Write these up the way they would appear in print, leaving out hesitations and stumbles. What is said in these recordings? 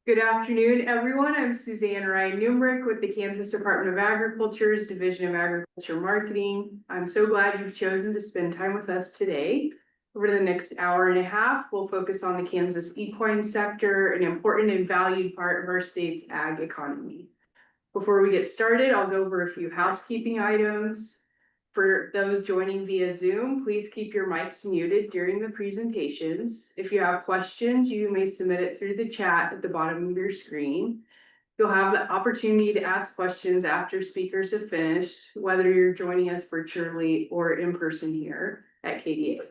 Good afternoon, everyone. I'm Suzanne Ryan Numbrick with the Kansas Department of Agriculture's Division of Agriculture Marketing. I'm so glad you've chosen to spend time with us today. Over the next hour and a half, we'll focus on the Kansas equine sector, an important and valued part of our state's ag economy. Before we get started, I'll go over a few housekeeping items. For those joining via Zoom, please keep your mics muted during the presentations. If you have questions, you may submit it through the chat at the bottom of your screen. You'll have the opportunity to ask questions after speakers have finished, whether you're joining us virtually or in person here at KDA.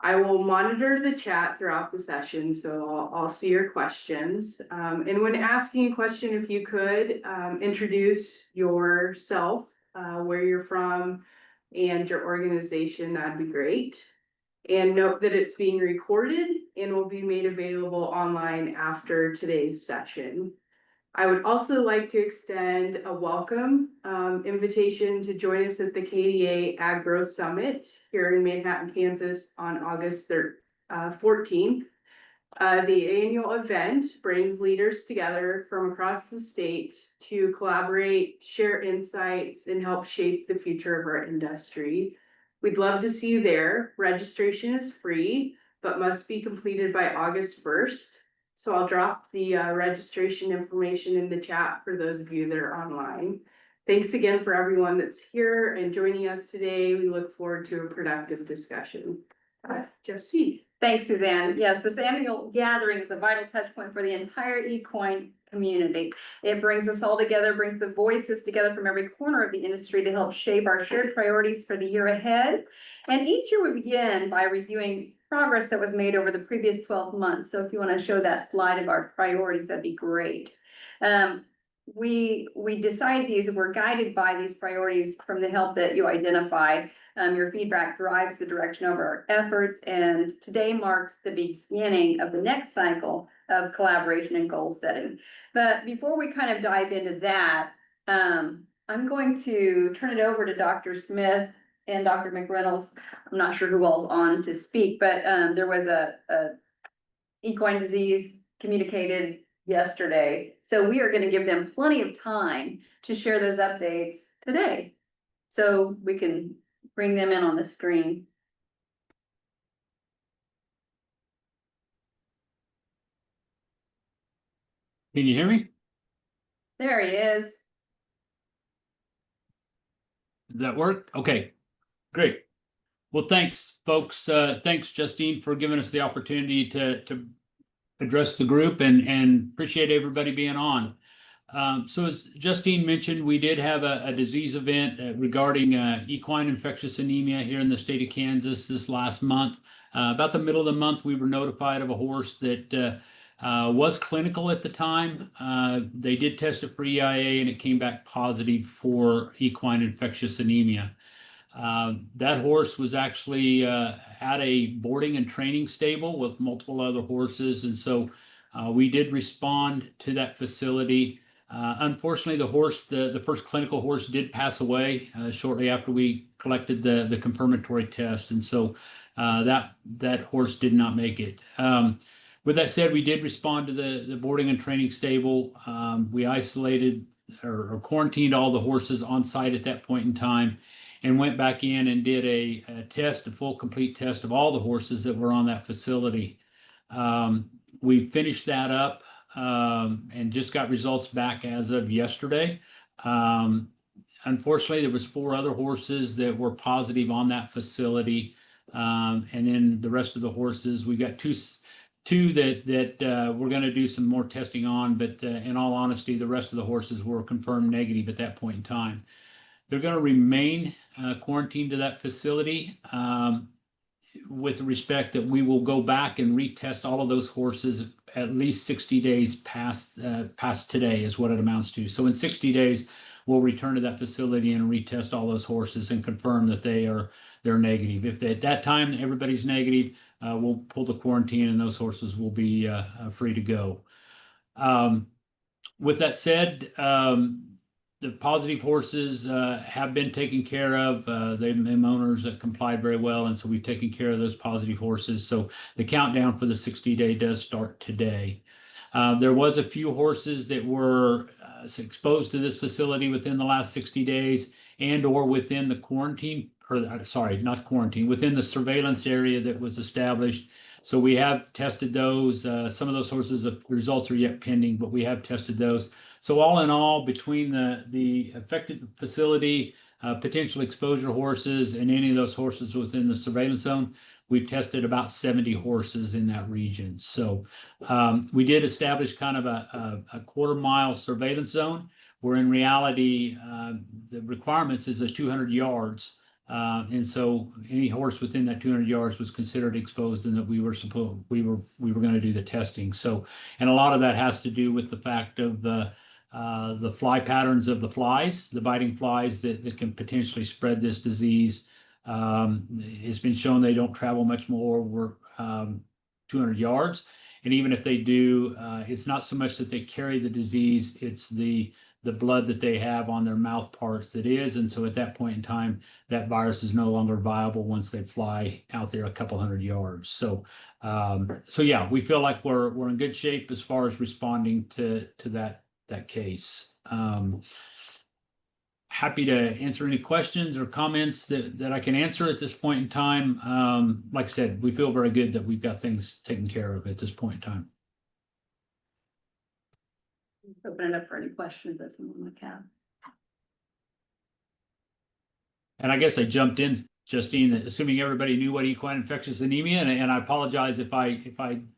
I will monitor the chat throughout the session, so I'll see your questions. And when asking a question, if you could introduce yourself, where you're from, and your organization, that'd be great. And note that it's being recorded and will be made available online after today's session. I would also like to extend a welcome invitation to join us at the KDA Agro Summit here in Manhattan, Kansas on August 14th. The annual event brings leaders together from across the state to collaborate, share insights, and help shape the future of our industry. We'd love to see you there. Registration is free, but must be completed by August 1st. So I'll drop the registration information in the chat for those of you that are online. Thanks again for everyone that's here and joining us today. We look forward to a productive discussion. Justine. Thanks, Suzanne. Yes, this annual gathering is a vital touch point for the entire equine community. It brings us all together, brings the voices together from every corner of the industry to help shape our shared priorities for the year ahead. And each year we begin by reviewing progress that was made over the previous 12 months. So if you want to show that slide of our priorities, that'd be great. We decide these, we're guided by these priorities from the help that you identify. Your feedback drives the direction of our efforts, and today marks the beginning of the next cycle of collaboration and goal setting. But before we kind of dive into that, I'm going to turn it over to Dr. Smith and Dr. McReynolds. I'm not sure who all's on to speak, but there was a equine disease communicated yesterday. So we are going to give them plenty of time to share those updates today. So we can bring them in on the screen. Can you hear me? There he is. Does that work? Okay, great. Well, thanks, folks. Thanks, Justine, for giving us the opportunity to address the group and appreciate everybody being on. So as Justine mentioned, we did have a disease event regarding equine infectious anemia here in the state of Kansas this last month. About the middle of the month, we were notified of a horse that was clinical at the time. They did test it for EIA and it came back positive for equine infectious anemia. That horse was actually at a boarding and training stable with multiple other horses. And so we did respond to that facility. Unfortunately, the horse, the first clinical horse did pass away shortly after we collected the confirmatory test. And so that horse did not make it. With that said, we did respond to the boarding and training stable. We isolated or quarantined all the horses on site at that point in time and went back in and did a test, a full complete test of all the horses that were on that facility. We finished that up and just got results back as of yesterday. Unfortunately, there was 4 other horses that were positive on that facility. And then the rest of the horses, we got two that we're going to do some more testing on, but in all honesty, the rest of the horses were confirmed negative at that point in time. They're going to remain quarantined to that facility with respect that we will go back and retest all of those horses at least 60 days past today is what it amounts to. So in 60 days, we'll return to that facility and retest all those horses and confirm that they're negative. If at that time everybody's negative, we'll pull the quarantine and those horses will be free to go. With that said, the positive horses have been taken care of. Them owners that complied very well, and so we've taken care of those positive horses. So the countdown for the 60-day does start today. There was a few horses that were exposed to this facility within the last 60 days and or within the quarantine, or sorry, not quarantine, within the surveillance area that was established. So we have tested those. Some of those horses, the results are yet pending, but we have tested those. So all in all, between the affected facility, potential exposure horses, and any of those horses within the surveillance zone, we've tested about 70 horses in that region. So we did establish kind of a quarter-mile surveillance zone, where in reality the requirements is 200 yards. And so any horse within that 200 yards was considered exposed, and that we were going to do the testing. So, and a lot of that has to do with the fact of the fly patterns of the flies, the biting flies that can potentially spread this disease. It's been shown they don't travel much more over 200 yards. And even if they do, it's not so much that they carry the disease, it's the blood that they have on their mouth parts that is. And so at that point in time, that virus is no longer viable once they fly out there a couple hundred yards. So yeah, we feel like we're in good shape as far as responding to that case. Happy to answer any questions or comments that I can answer at this point in time. Like I said, we feel very good that we've got things taken care of at this point in time. Open it up for any questions that someone might have. And I guess I jumped in, Justine, assuming everybody knew what equine infectious anemia, and I apologize if I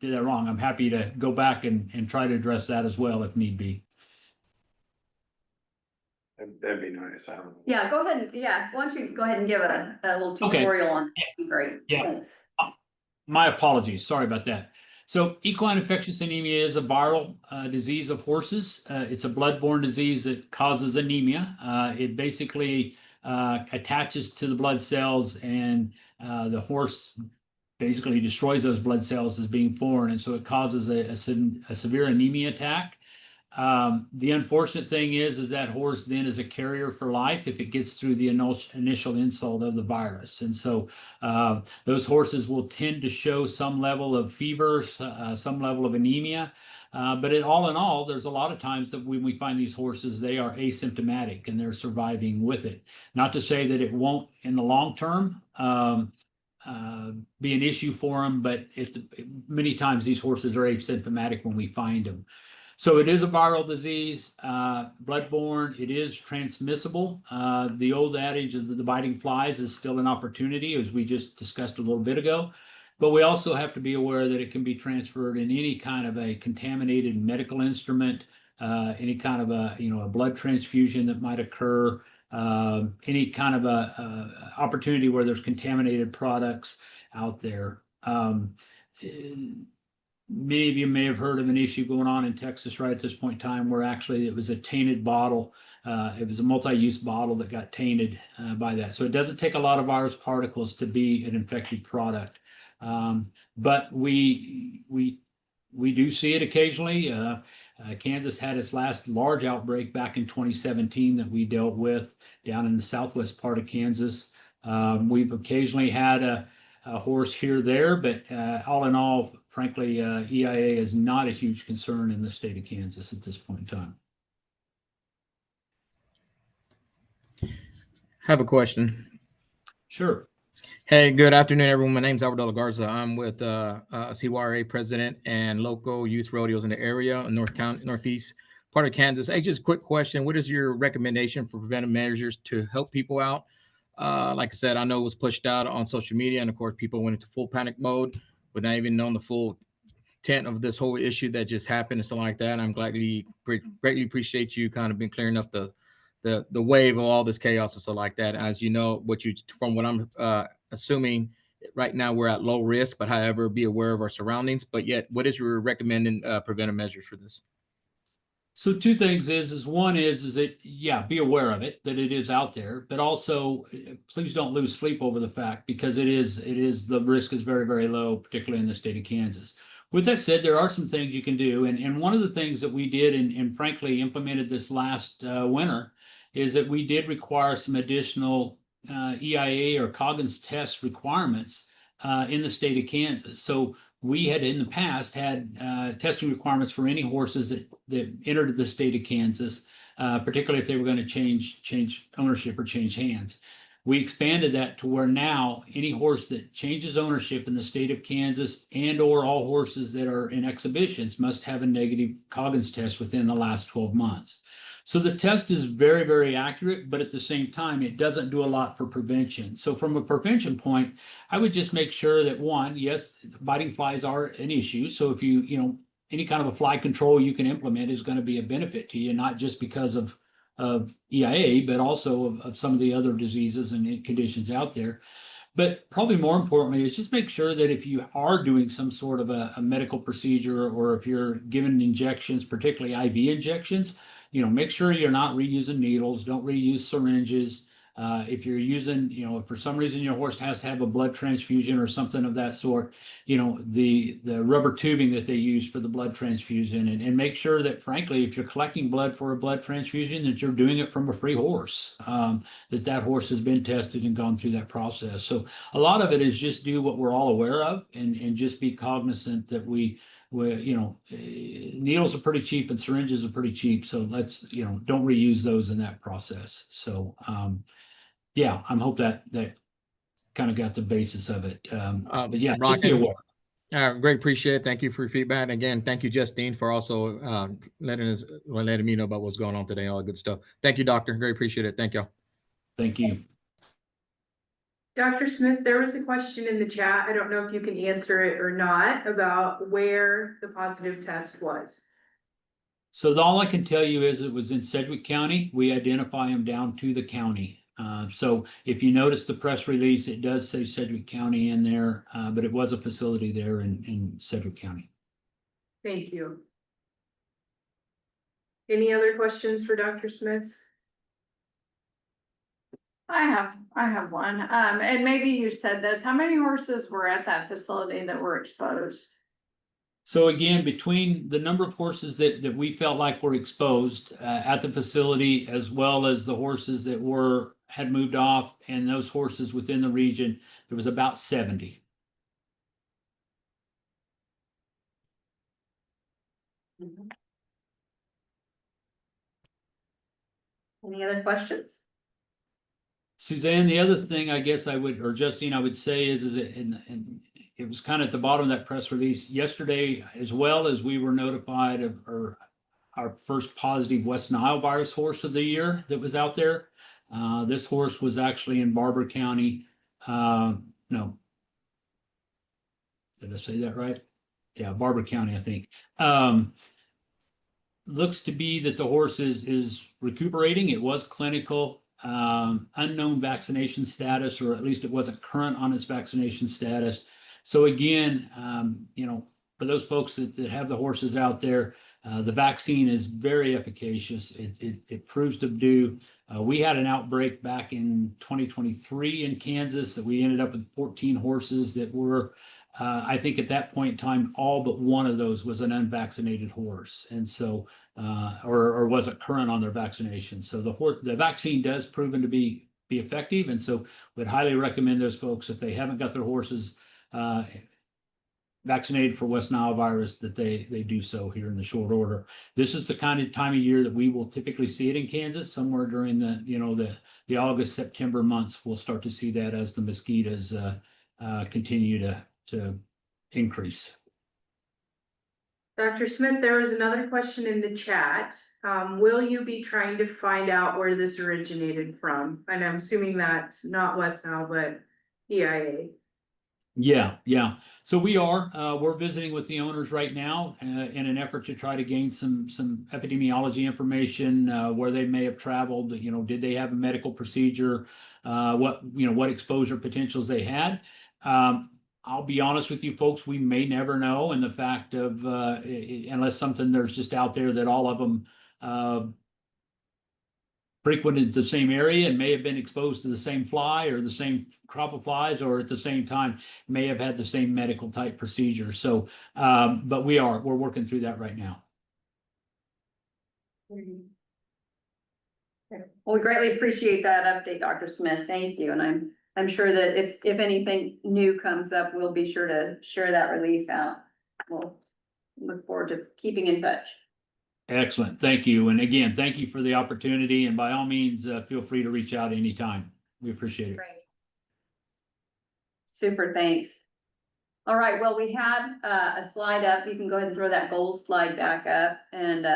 did that wrong. I'm happy to go back and try to address that as well if need be. That'd be nice. I don't know. Yeah, go ahead and, why don't you go ahead and give a little tutorial on that. Great. Yeah. Thanks. My apologies. Sorry about that. So equine infectious anemia is a viral disease of horses. It's a blood-borne disease that causes anemia. It basically attaches to the blood cells, and the horse basically destroys those blood cells as being foreign, and so it causes a severe anemia attack. The unfortunate thing is that horse then is a carrier for life if it gets through the initial insult of the virus. And so those horses will tend to show some level of fever, some level of anemia. But all in all, there's a lot of times that when we find these horses, they are asymptomatic and they're surviving with it. Not to say that it won't in the long term be an issue for them, but many times these horses are asymptomatic when we find them. So it is a viral disease, bloodborne. It is transmissible. The old adage of the biting flies is still an opportunity, as we just discussed a little bit ago. But we also have to be aware that it can be transferred in any kind of a contaminated medical instrument, any kind of a blood transfusion that might occur, any kind of a opportunity where there's contaminated products out there. Many of you may have heard of an issue going on in Texas right at this point in time, where actually it was a tainted bottle. It was a multi-use bottle that got tainted by that. So it doesn't take a lot of virus particles to be an infected product. But we do see it occasionally. Kansas had its last large outbreak back in 2017 that we dealt with down in the southwest part of Kansas. We've occasionally had a horse here or there, but all in all, frankly, EIA is not a huge concern in the state of Kansas at this point in time. Have a question. Sure. Hey, good afternoon, everyone. My name's Albert De La Garza. I'm with CYRA president and local youth rodeos in the area, northeast part of Kansas. Hey, just a quick question. What is your recommendation for preventive measures to help people out? Like I said, I know it was pushed out on social media, and of course, people went into full panic mode without even knowing the full intent of this whole issue that just happened and stuff like that. And I'm greatly appreciate you kind of been clearing up the wave of all this chaos and stuff like that. As you know, from what I'm assuming right now, we're at low risk, but however, be aware of our surroundings. But yet, what is your recommended preventive measures for this? So two things is one is that, yeah, be aware of it, that it is out there, but also please don't lose sleep over the fact, because the risk is very, very low, particularly in the state of Kansas. With that said, there are some things you can do. And one of the things that we did and frankly implemented this last winter is that we did require some additional EIA or Coggins test requirements in the state of Kansas. So we had in the past had testing requirements for any horses that entered the state of Kansas, particularly if they were going to change ownership or change hands. We expanded that to where now any horse that changes ownership in the state of Kansas and or all horses that are in exhibitions must have a negative Coggins test within the last 12 months. So the test is very, very accurate, but at the same time, it doesn't do a lot for prevention. So from a prevention point, I would just make sure that one, yes, biting flies are an issue. So if you any kind of a fly control you can implement is going to be a benefit to you, not just because of EIA, but also of some of the other diseases and conditions out there. But probably more importantly is just make sure that if you are doing some sort of a medical procedure, or if you're giving injections, particularly IV injections, make sure you're not reusing needles, don't reuse syringes. If you're using, if for some reason your horse has to have a blood transfusion or something of that sort, the rubber tubing that they use for the blood transfusion, and make sure that, frankly, if you're collecting blood for a blood transfusion, that you're doing it from a free horse, that horse has been tested and gone through that process. So a lot of it is just do what we're all aware of, and just be cognizant that needles are pretty cheap and syringes are pretty cheap. So let's, don't reuse those in that process. So, yeah, I hope that kind of got the basis of it. But yeah, just be Brock, aware. great, appreciate it. Thank you for your feedback. And again, thank you, Justine, for also letting me know about what's going on today, all the good stuff. Thank you, Doctor. Very appreciate it. Thank you. Thank you. Dr. Smith, there was a question in the chat. I don't know if you can answer it or not, about where the positive test was. So all I can tell you is it was in Sedgwick County. We identify them down to the county. So if you notice the press release, it does say Sedgwick County in there, but it was a facility there in Sedgwick County. Thank you. Any other questions for Dr. Smith? I have one. And maybe you said this, how many horses were at that facility that were exposed? So again, between the number of horses that we felt like were exposed at the facility, as well as the horses that had moved off, and those horses within the region, there was about 70. Any other questions? Suzanne, the other thing I guess or Justine, I would say is it, and it was kind of at the bottom of that press release yesterday, as well as we were notified of our first positive West Nile virus horse of the year that was out there. This horse was actually in Barber County. No. Did I say that right? Yeah, Barber County, I think. Looks to be that the horse is recuperating. It was clinical, unknown vaccination status, or at least it wasn't current on its vaccination status. So again, for those folks that have the horses out there, the vaccine is very efficacious. It proves to do. We had an outbreak back in 2023 in Kansas that we ended up with 14 horses that were, I think at that point in time, all but one of those was an unvaccinated horse. And so, or wasn't current on their vaccination. So the vaccine does proven to be effective. And so would highly recommend those folks, if they haven't got their horses vaccinated for West Nile virus, that they do so here in the short order. This is the kind of time of year that we will typically see it in Kansas, somewhere during the August, September months. We'll start to see that as the mosquitoes continue to increase. Dr. Smith, there was another question in the chat. Will you be trying to find out where this originated from? And I'm assuming that's not West Nile, but EIA. Yeah. So we're visiting with the owners right now in an effort to try to gain some epidemiology information, where they may have traveled, did they have a medical procedure, what exposure potentials they had. I'll be honest with you folks, we may never know. And the fact of, unless something there's just out there that all of them frequented the same area and may have been exposed to the same fly or the same crop of flies, or at the same time may have had the same medical type procedure. So, but we're working through that right now. Well, we greatly appreciate that update, Dr. Smith. Thank you. And I'm sure that if anything new comes up, we'll be sure to share that release out. We'll look forward to keeping in touch. Excellent. Thank you. And again, thank you for the opportunity. And by all means, feel free to reach out anytime. We appreciate it. Great. Super, thanks. All right, well, we had a slide up. You can go ahead and throw that goals slide back up, and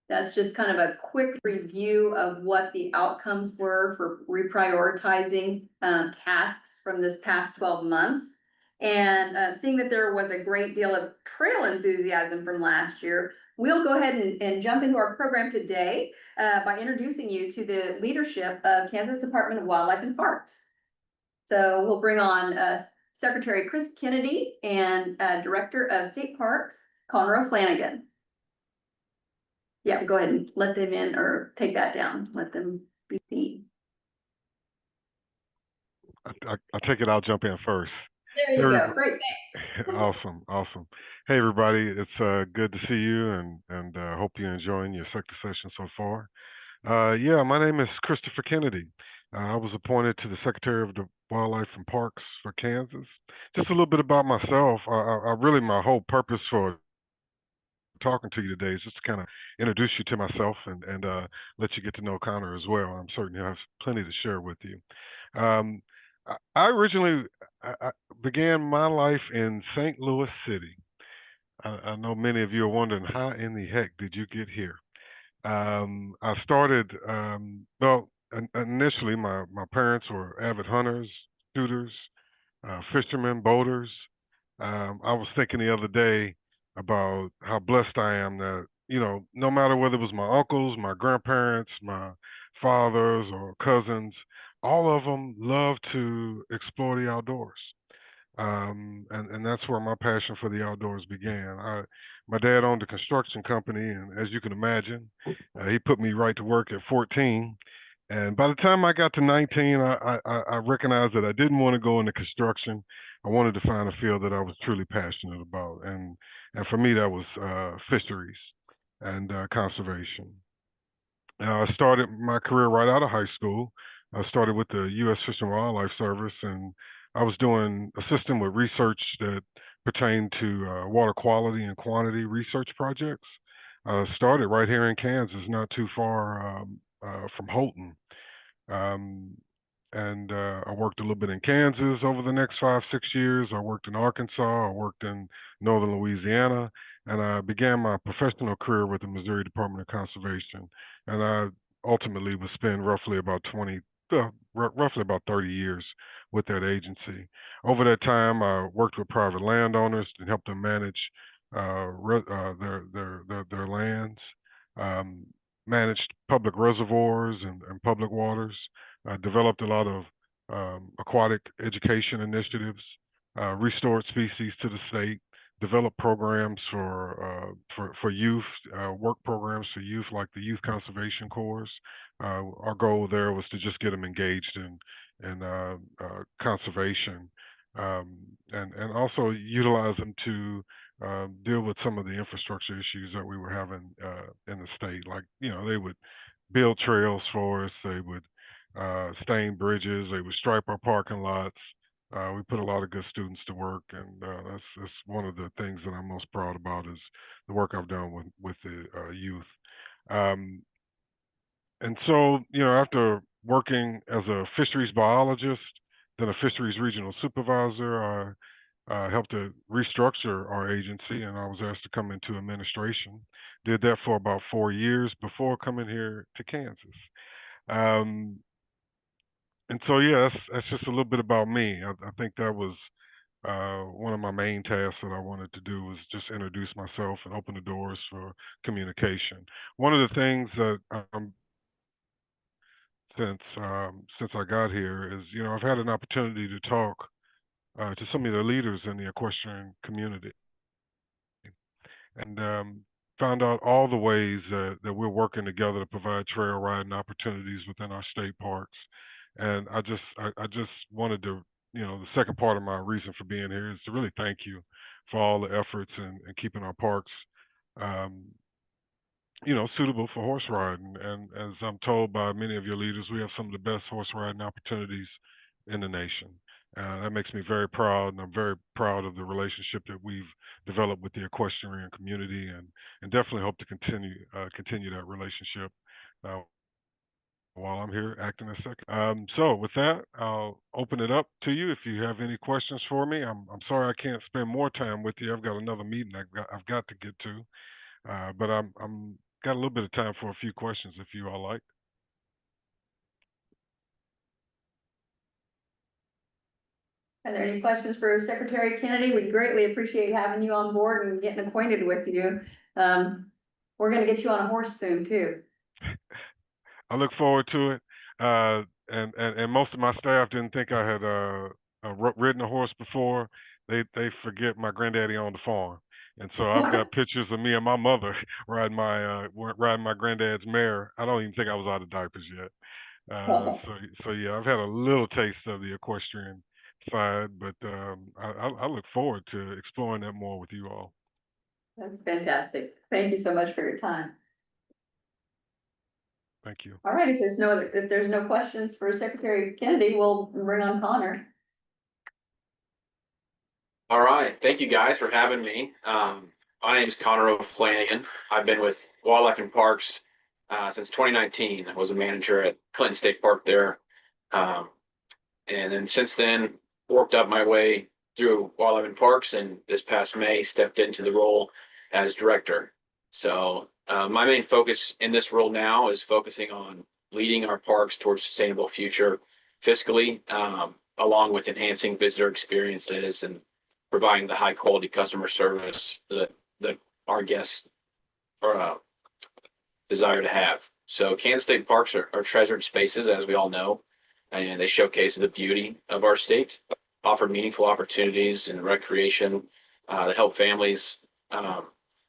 that's just kind of a quick review of what the outcomes were for reprioritizing tasks from this past 12 months. And seeing that there was a great deal of trail enthusiasm from last year, we'll go ahead and jump into our program today by introducing you to the leadership of Kansas Department of Wildlife and Parks. So we'll bring on Secretary Chris Kennedy and Director of State Parks, Conroe Flanagan. Yeah, go ahead and let them in or take that down. Let them be seen. I take it I'll jump in first. There you go. Great, thanks. Awesome. Hey everybody, it's good to see you and hope you're enjoying your sector session so far. Yeah, my name is Christopher Kennedy. I was appointed to the Secretary of the Wildlife and Parks for Kansas. Just a little bit about myself. I really, my whole purpose for talking to you today is just to kind of introduce you to myself and let you get to know Connor as well. I'm certain you'll have plenty to share with you. I originally began my life in St. Louis City. I know many of you are wondering, how in the heck did you get here? I started, well, initially my parents were avid hunters, shooters, fishermen, boaters. I was thinking the other day about how blessed I am that, you know, no matter whether it was my uncles, my grandparents, my fathers or cousins, all of them love to explore the outdoors. And that's where my passion for the outdoors began. My dad owned a construction company, and as you can imagine, he put me right to work at 14. And by the time I got to 19, I recognized that I didn't want to go into construction. I wanted to find a field that I was truly passionate about, and for me that was fisheries and conservation. I started my career right out of high school. I started with the U.S. Fish and Wildlife Service, and I was assisting with research that pertained to water quality and quantity research projects. Started right here in Kansas, not too far from Houghton. I worked a little bit in Kansas over the next 5-6 years. I worked in Arkansas. I worked in northern Louisiana. And I began my professional career with the Missouri Department of Conservation. And I ultimately would spend roughly about 30 years with that agency. Over that time, I worked with private landowners and helped them manage their lands, managed public reservoirs and public waters, developed a lot of aquatic education initiatives, restored species to the state, developed programs for youth, work programs for youth like the Youth Conservation Corps. Our goal there was to just get them engaged in conservation, and also utilize them to deal with some of the infrastructure issues that we were having in the state. Like, you know, they would build trails for us, they would stain bridges, they would stripe our parking lots. We put a lot of good students to work, and that's one of the things that I'm most proud about is the work I've done with the youth. And so, you know, after working as a fisheries biologist, then a fisheries regional supervisor, I helped to restructure our agency, and I was asked to come into administration. Did that for about 4 years before coming here to Kansas. And so, yeah, that's just a little bit about me. I think that was one of my main tasks that I wanted to do, was just introduce myself and open the doors for communication. One of the things that since I got here is, you know, I've had an opportunity to talk to some of the leaders in the equestrian community, and found out all the ways that we're working together to provide trail riding opportunities within our state parks. And I just wanted to, you know, the second part of my reason for being here is to really thank you for all the efforts and keeping our parks suitable for horse riding. And as I'm told by many of your leaders, we have some of the best horse riding opportunities in the nation. That makes me very proud, and I'm very proud of the relationship that we've developed with the equestrian community, and definitely hope to continue that relationship while I'm here acting as secretary. So with that, I'll open it up to you if you have any questions for me. I'm sorry I can't spend more time with you. I've got another meeting I've got to get to. But I'm got a little bit of time for a few questions if you all like. Are there any questions for Secretary Kennedy? We greatly appreciate having you on board and getting acquainted with you. We're gonna get you on a horse soon too. I look forward to it. And most of my staff didn't think I had ridden a horse before. They forget my granddaddy owned the farm, and so I've got pictures of me and my mother riding my granddad's mare. I don't even think I was out of diapers yet. So yeah, I've had a little taste of the equestrian side, but I look forward to exploring that more with you all. That's fantastic. Thank you so much for your time. Thank you. All right, if there's no questions for Secretary Kennedy, we'll bring on Connor. All right, thank you guys for having me. My name is Connor O'Flanagan. I've been with Wildlife and Parks since 2019. I was a manager at Clinton State Park there. And then since then, worked up my way through Wildlife and Parks, and this past May stepped into the role as director. So my main focus in this role now is focusing on leading our parks towards sustainable future fiscally, along with enhancing visitor experiences and providing the high quality customer service that our guests desire to have. So Kansas State Parks are treasured spaces, as we all know, and they showcase the beauty of our state, offer meaningful opportunities in recreation that help families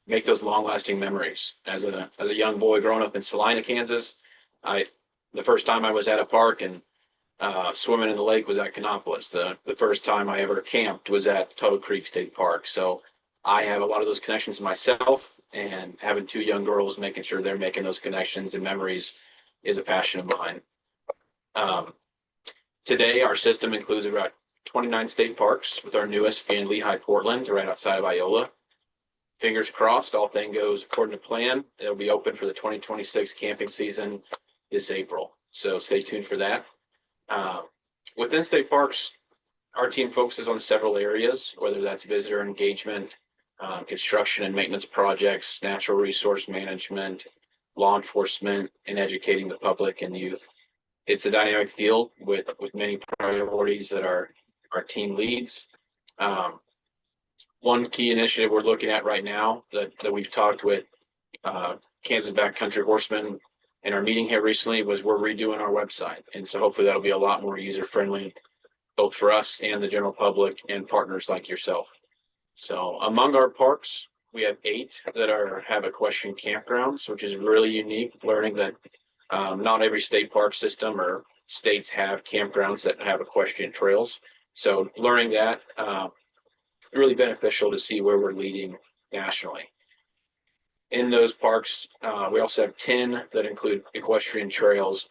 make those long-lasting memories. As a young boy growing up in Salina, Kansas, the first time I was at a park and swimming in the lake was at Canopolis. The first time I ever camped was at Tuttle Creek State Park. So I have a lot of those connections myself, and having two young girls, making sure they're making those connections and memories is a passion of mine. Today, our system includes about 29 state parks, with our newest being Lehigh, Portland, right outside of Iola. Fingers crossed, all things goes according to plan. It'll be open for the 2026 camping season this April. So stay tuned for that. Within state parks, our team focuses on several areas, whether that's visitor engagement, construction and maintenance projects, natural resource management, law enforcement, and educating the public and youth. It's a dynamic field with many priorities that our team leads. One key initiative we're looking at right now that we've talked with Kansas Backcountry Horsemen in our meeting here recently was we're redoing our website. And so hopefully that'll be a lot more user friendly, both for us and the general public and partners like yourself. So among our parks, we have 8 that have equestrian campgrounds, which is really unique, learning that not every state park system or states have campgrounds that have equestrian trails. So learning that, really beneficial to see where we're leading nationally. In those parks, we also have 10 that include equestrian trails.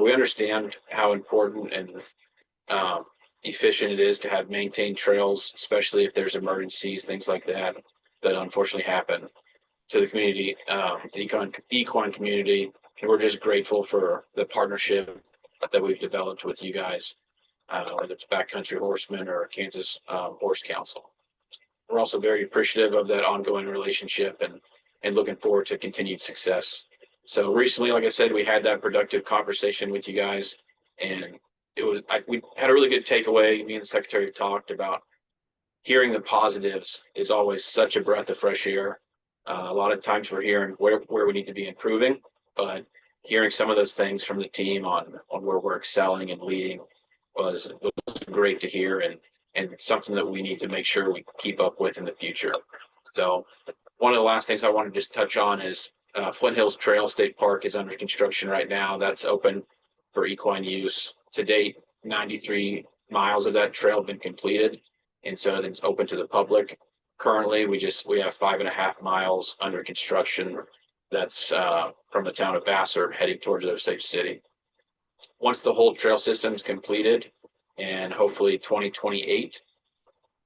We understand how important and efficient it is to have maintained trails, especially if there's emergencies, things like that unfortunately happen to the community, the equine community. And we're just grateful for the partnership that we've developed with you guys, whether it's Backcountry Horsemen or Kansas Horse Council. We're also very appreciative of that ongoing relationship and looking forward to continued success. So recently, like I said, we had that productive conversation with you guys, and we had a really good takeaway. Me and the secretary talked about hearing the positives is always such a breath of fresh air. A lot of times we're hearing where we need to be improving, but hearing some of those things from the team on where we're excelling and leading was great to hear, and something that we need to make sure we keep up with in the future. So one of the last things I want to just touch on is Flint Hills Trail State Park is under construction right now. That's open for equine use. To date, 93 miles of that trail have been completed, and so it's open to the public. Currently, we have 5.5 miles under construction, that's from the town of Vassar heading towards Osage City. Once the whole trail system is completed, and hopefully 2028,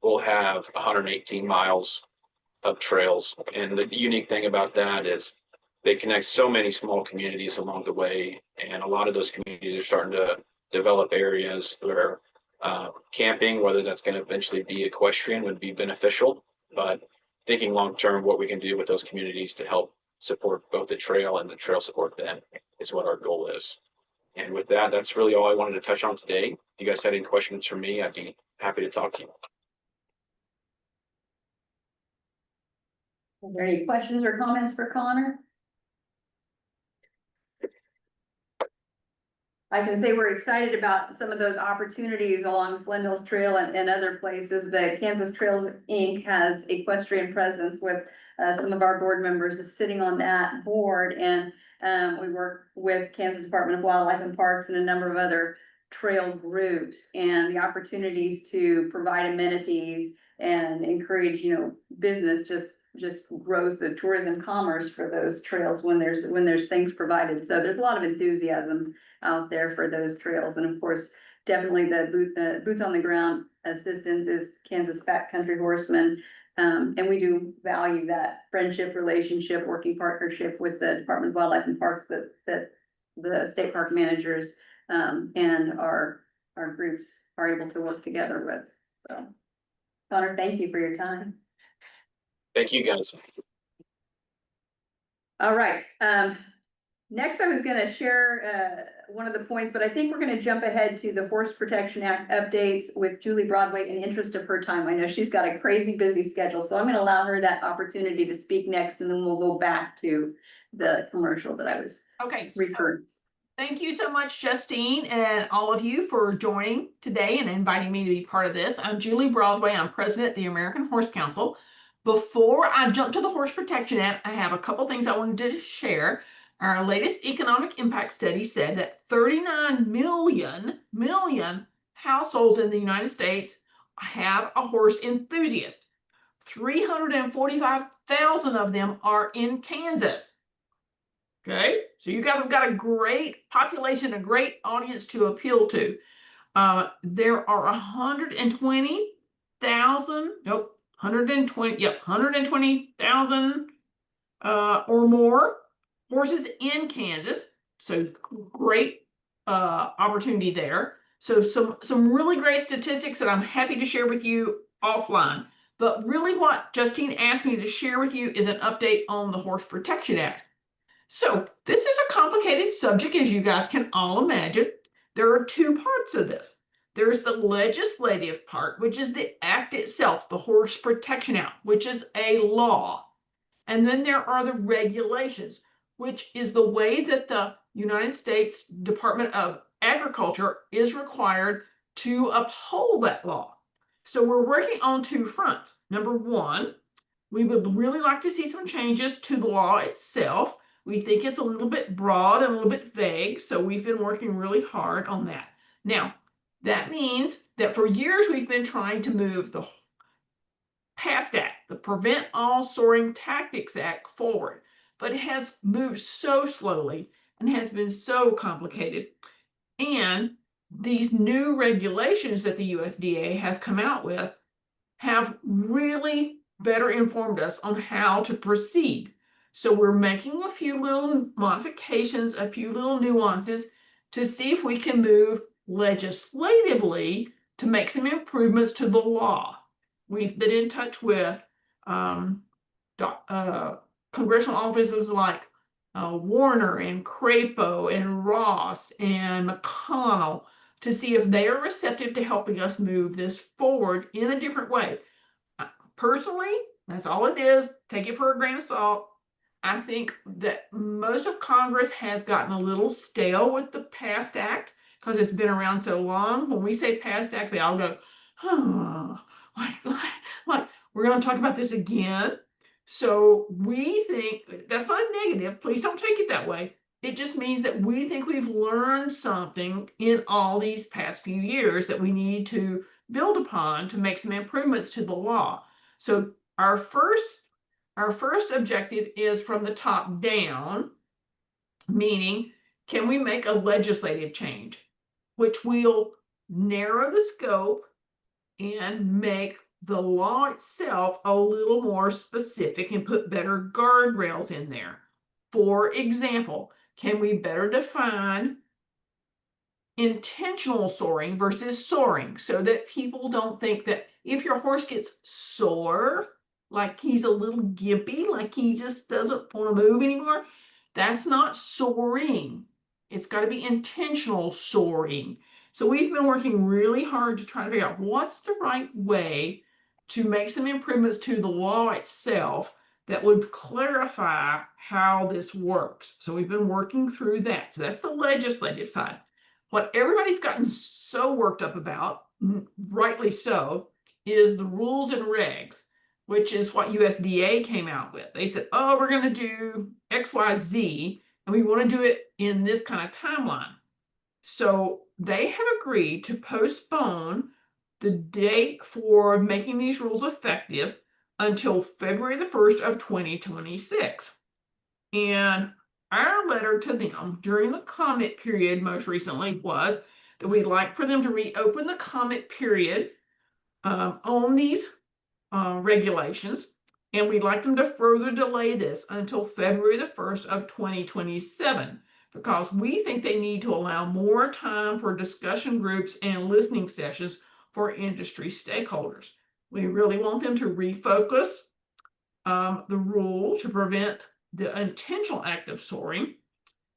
we'll have 118 miles of trails. And the unique thing about that is they connect so many small communities along the way, and a lot of those communities are starting to develop areas where camping, whether that's going to eventually be equestrian, would be beneficial. But thinking long term, what we can do with those communities to help support both the trail and the trail support them is what our goal is. And with that, that's really all I wanted to touch on today. If you guys had any questions for me, I'd be happy to talk to you. Are there any questions or comments for Connor? I can say we're excited about some of those opportunities along Flint Hills Trail and other places. The Kansas Trails Inc. has equestrian presence with some of our board members is sitting on that board. And we work with Kansas Department of Wildlife and Parks and a number of other trail groups, and the opportunities to provide amenities and encourage, business just grows the tourism commerce for those trails when there's things provided. So there's a lot of enthusiasm out there for those trails. And of course, definitely the boots on the ground assistance is Kansas Backcountry Horsemen. And we do value that friendship, relationship, working partnership with the Department of Wildlife and Parks that the state park managers and our groups are able to work together with. So, Connor, thank you for your time. Thank you, guys. All right. Next, I was going to share one of the points, but I think we're going to jump ahead to the Horse Protection Act updates with Julie Broadway in the interest of her time. I know she's got a crazy busy schedule, so I'm going to allow her that opportunity to speak next, and then we'll go back to the commercial that I was referring. Thank you so much, Justine, and all of you for joining today and inviting me to be part of this. I'm Julie Broadway. I'm president of the American Horse Council. Before I jump to the Horse Protection Act, I have a couple things I wanted to share. Our latest economic impact study said that 39 million households in the United States have a horse enthusiast. 345,000 of them are in Kansas. Okay, so you guys have got a great population, a great audience to appeal to. There are 120,000 or more horses in Kansas. So great opportunity there. So some really great statistics that I'm happy to share with you offline. But really what Justine asked me to share with you is an update on the Horse Protection Act. So this is a complicated subject, as you guys can all imagine. There are two parts of this. There's the legislative part, which is the act itself, the Horse Protection Act, which is a law. And then there are the regulations, which is the way that the United States Department of Agriculture is required to uphold that law. So we're working on two fronts. Number one, we would really like to see some changes to the law itself. We think it's a little bit broad and a little bit vague, so we've been working really hard on that. Now, that means that for years we've been trying to move the PAST Act, the Prevent All Soaring Tactics Act, forward, but it has moved so slowly and has been so complicated. And these new regulations that the USDA has come out with have really better informed us on how to proceed. So we're making a few little modifications, a few little nuances to see if we can move legislatively to make some improvements to the law. We've been in touch with congressional offices like Warner and Crapo and Ross and McConnell to see if they are receptive to helping us move this forward in a different way. Personally, that's all it is. Take it for a grain of salt. I think that most of Congress has gotten a little stale with the PAST Act because it's been around so long. When we say PAST Act, they all go, like we're going to talk about this again. So we think that's not a negative. Please don't take it that way. It just means that we think we've learned something in all these past few years that we need to build upon to make some improvements to the law. So our first our first objective is from the top down, meaning, can we make a legislative change, which will narrow the scope and make the law itself a little more specific and put better guardrails in there. For example, can we better define intentional soaring versus soaring so that people don't think that if your horse gets sore, like he's a little gimpy, like he just doesn't want to move anymore, that's not soaring. It's got to be intentional soaring. So we've been working really hard to try to figure out what's the right way to make some improvements to the law itself that would clarify how this works. So we've been working through that. So that's the legislative side. What everybody's gotten so worked up about, rightly so, is the rules and regs, which is what USDA came out with. They said, oh, we're going to do X, Y, Z, and we want to do it in this kind of timeline. So they have agreed to postpone the date for making these rules effective until February the 1st of 2026. And our letter to them during the comment period most recently was that we'd like for them to reopen the comment period on these regulations, and we'd like them to further delay this until February the 1st of 2027, because we think they need to allow more time for discussion groups and listening sessions for industry stakeholders. We really want them to refocus the rule to prevent the intentional act of soaring.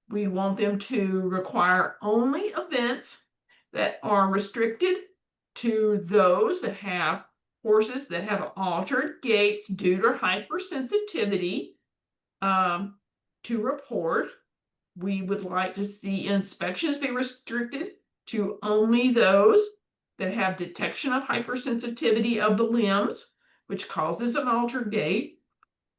We want them to require only events that are restricted to those that have horses that have altered gaits due to hypersensitivity to report. We would like to see inspections be restricted to only those that have detection of hypersensitivity of the limbs, which causes an altered gait.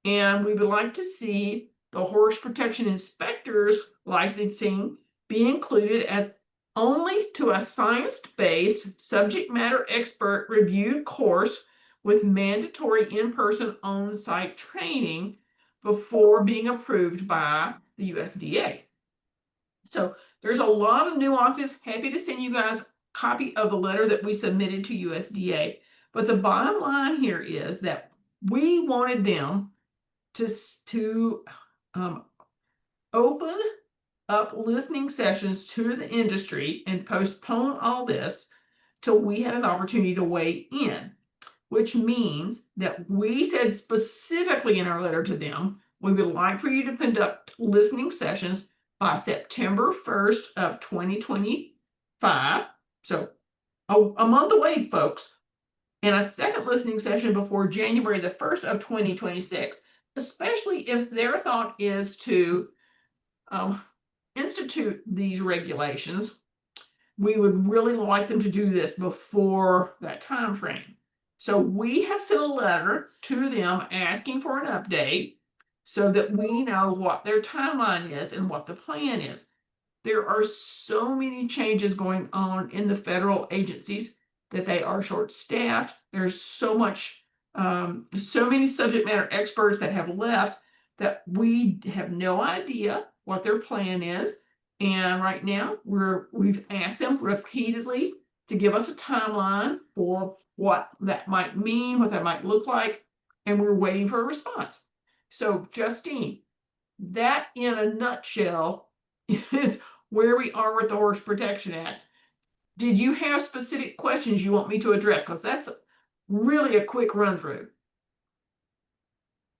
And we would like to see the horse protection inspectors licensing be included as only to a science-based subject matter expert reviewed course with mandatory in-person on-site training before being approved by the USDA. So there's a lot of nuances. Happy to send you guys a copy of the letter that we submitted to USDA. But the bottom line here is that we wanted them to open up listening sessions to the industry and postpone all this till we had an opportunity to weigh in, which means that we said specifically in our letter to them, we would like for you to conduct listening sessions by September 1st of 2025. So a month away, folks, and a second listening session before January the 1st of 2026, especially if their thought is to institute these regulations. We would really like them to do this before that time frame. So we have sent a letter to them asking for an update so that we know what their timeline is and what the plan is. There are so many changes going on in the federal agencies that they are short-staffed. There's so many subject matter experts that have left that we have no idea what their plan is. And right now we've asked them repeatedly to give us a timeline for what that might mean, what that might look like, and we're waiting for a response. So Justine, that in a nutshell is where we are with the Horse Protection Act. Did you have specific questions you want me to address? Because that's really a quick run through.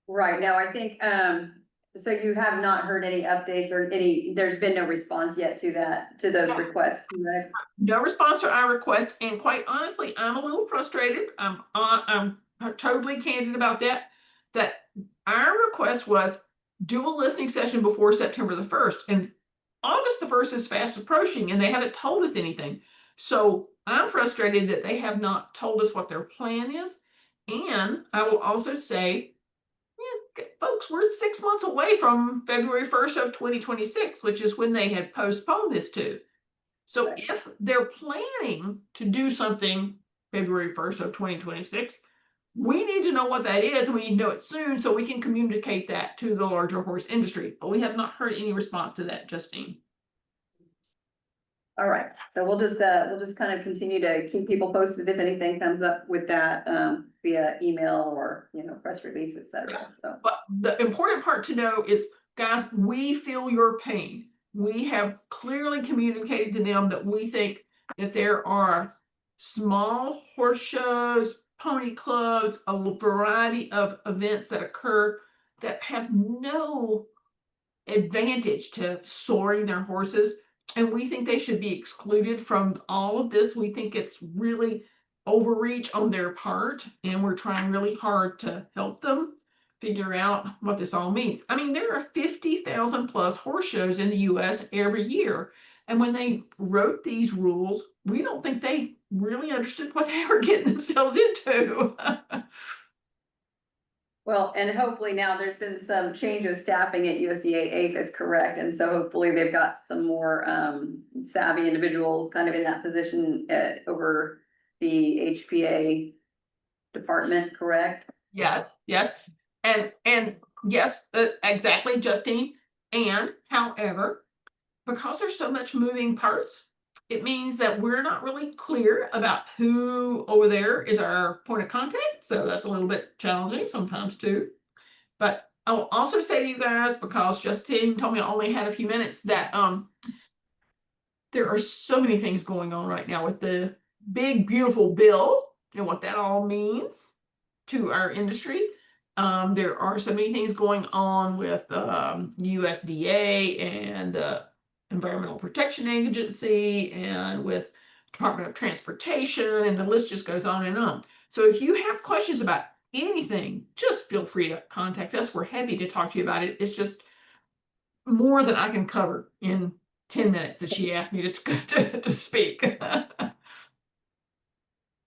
Right, no, I think, so you have not heard any updates or there's been no response yet to those requests, right? No response to our request, and quite honestly, I'm a little frustrated. I'm totally candid about that. That our request was do a listening session before September the 1st, and August the 1st is fast approaching, and they haven't told us anything. So I'm frustrated that they have not told us what their plan is. And I will also say, yeah, folks, we're 6 months away from February 1st of 2026, which is when they had postponed this to. So if they're planning to do something February 1st of 2026, we need to know what that is, and we need to know it soon so we can communicate that to the larger horse industry. But we have not heard any response to that, Justine. All right, so we'll just kind of continue to keep people posted if anything comes up with that, via email or, press release, et cetera, so. But the important part to know is, guys, we feel your pain. We have clearly communicated to them that we think that there are small horse shows, pony clubs, a variety of events that occur that have no advantage to soaring their horses. And we think they should be excluded from all of this. We think it's really overreach on their part, and we're trying really hard to help them figure out what this all means. I mean, there are 50,000 plus horse shows in the US every year. And when they wrote these rules, we don't think they really understood what they were getting themselves into. Well, and hopefully now there's been some change of staffing at USDA APHIS, correct? And so hopefully they've got some more savvy individuals kind of in that position over the HPA department, correct? Yes, yes. And yes, exactly, Justine. And however, because there's so much moving parts, it means that we're not really clear about who over there is our point of contact. So that's a little bit challenging sometimes too. But I'll also say to you guys, because Justine told me I only had a few minutes, that there are so many things going on right now with the big beautiful bill and what that all means to our industry. There are so many things going on with USDA and the Environmental Protection Agency and with Department of Transportation, and the list just goes on and on. So if you have questions about anything, just feel free to contact us. We're happy to talk to you about it. It's just more than I can cover in 10 minutes that she asked me to speak.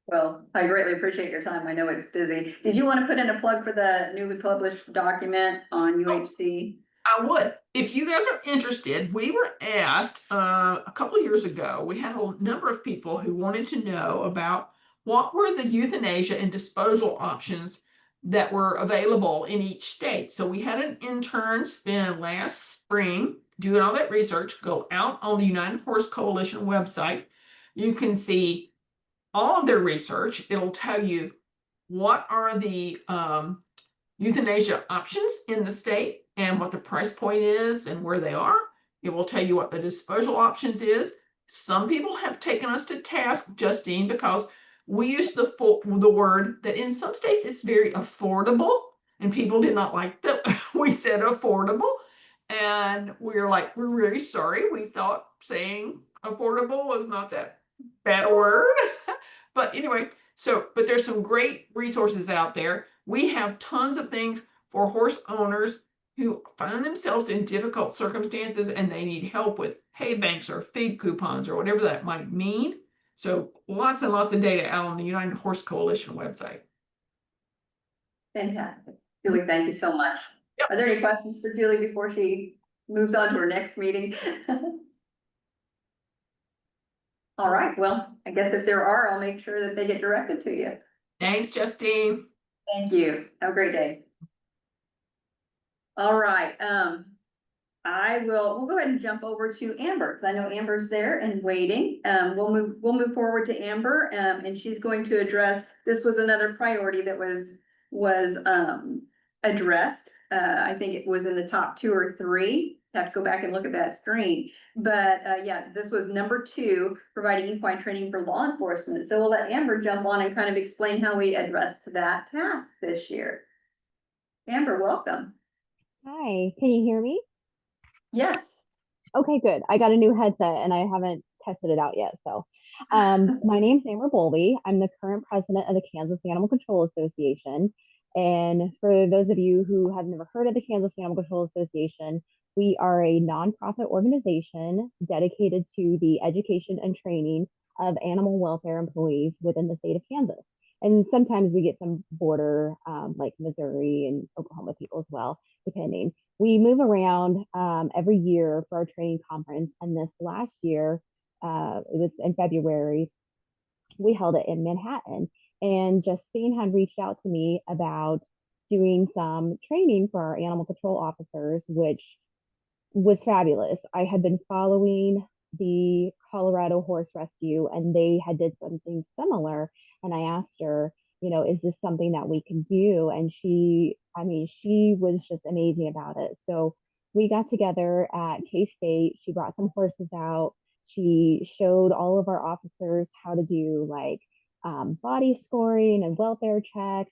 Well, I greatly appreciate your time. I know it's busy. Did you want to put in a plug for the newly published document on UHC? I would. If you guys are interested, we were asked a couple of years ago, we had a number of people who wanted to know about what were the euthanasia and disposal options that were available in each state. So we had an intern spend last spring doing all that research, go out on the United Horse Coalition website. You can see all of their research. It'll tell you what are the euthanasia options in the state and what the price point is and where they are. It will tell you what the disposal options is. Some people have taken us to task, Justine, because we use the word that in some states it's very affordable, and people did not like that we said affordable. And we're like, we're really sorry. We thought saying affordable was not that bad a word. But anyway, but there's some great resources out there. We have tons of things for horse owners who find themselves in difficult circumstances and they need help with hay banks or feed coupons or whatever that might mean. So lots and lots of data out on the United Horse Coalition website. Fantastic. Julie, thank you so much. Yep. Are there any questions for Julie before she moves on to her next meeting? All right, well, I guess if there are, I'll make sure that they get directed to you. Thanks, Justine. Thank you. Have a great day. All right, we'll go ahead and jump over to Amber, because I know Amber's there and waiting. We'll move forward to Amber, and she's going to address, this was another priority that was addressed. I think it was in the top 2 or 3. Have to go back and look at that screen. But yeah, this was number 2, providing equine training for law enforcement. So we'll let Amber jump on and kind of explain how we addressed that task this year. Amber, welcome. Hi, can you hear me? Yes. Okay, good. I got a new headset and I haven't tested it out yet. So my name's Amber Bowlby. I'm the current president of the Kansas Animal Control Association. And for those of you who have never heard of the Kansas Animal Control Association, we are a nonprofit organization dedicated to the education and training of animal welfare employees within the state of Kansas. And sometimes we get some border, like Missouri and Oklahoma people as well, depending. We move around every year for our training conference. And this last year, it was in February, we held it in Manhattan. And Justine had reached out to me about doing some training for our animal control officers, which was fabulous. I had been following the Colorado Horse Rescue and they had did something similar. And I asked her, is this something that we can do? And she was just amazing about it. So we got together at K-State. She brought some horses out. She showed all of our officers how to do like body scoring and welfare checks,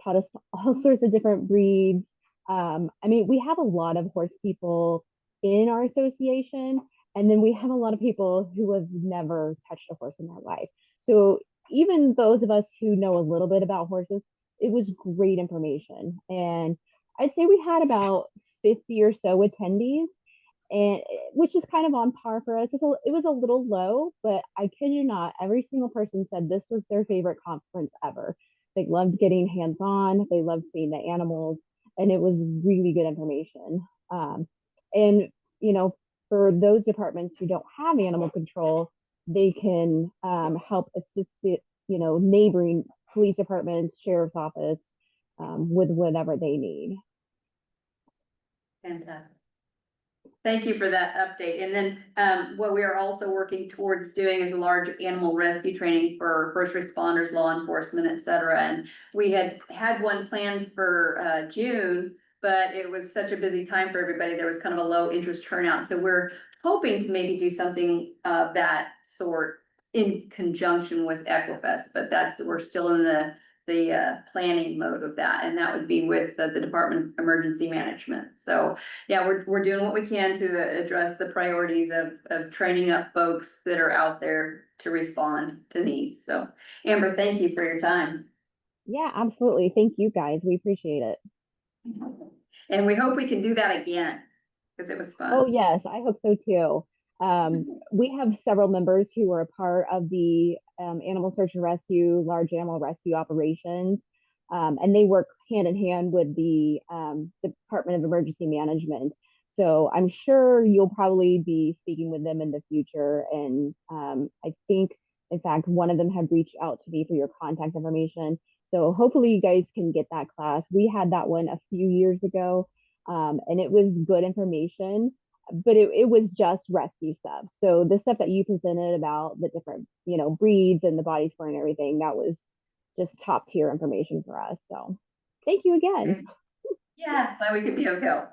taught us all sorts of different breeds. We have a lot of horse people in our association. And then we have a lot of people who have never touched a horse in their life. So even those of us who know a little bit about horses, it was great information. And I'd say we had about 50 or so attendees, and which is kind of on par for us. It was a little low, but I kid you not, every single person said this was their favorite conference ever. They loved getting hands on, they loved seeing the animals, and it was really good information. And for those departments who don't have animal control, they can help assist it, neighboring police departments, sheriff's office, with whatever they need. Fantastic. Thank you for that update. And then what we are also working towards doing is a large animal rescue training for first responders, law enforcement, et cetera. And we had one planned for June, but it was such a busy time for everybody. There was kind of a low interest turnout. So we're hoping to maybe do something of that sort in conjunction with Equifest, but we're still in the planning mode of that, and that would be with the Department of Emergency Management. So yeah, we're doing what we can to address the priorities of training up folks that are out there to respond to needs. So Amber, thank you for your time. Yeah, absolutely. Thank you guys. We appreciate it. And we hope we can do that again because it was fun. Oh, yes, I hope so too. We have several members who are a part of the animal search and rescue, large animal rescue operations, and they work hand in hand with the Department of Emergency Management. So I'm sure you'll probably be speaking with them in the future. And I think, in fact, one of them had reached out to me for your contact information. So hopefully you guys can get that class. We had that one a few years ago, and it was good information, but it was just rescue stuff. So the stuff that you presented about the different, breeds and the body sport and everything, that was just top tier information for us. So thank you again. Yeah, glad we could be of help.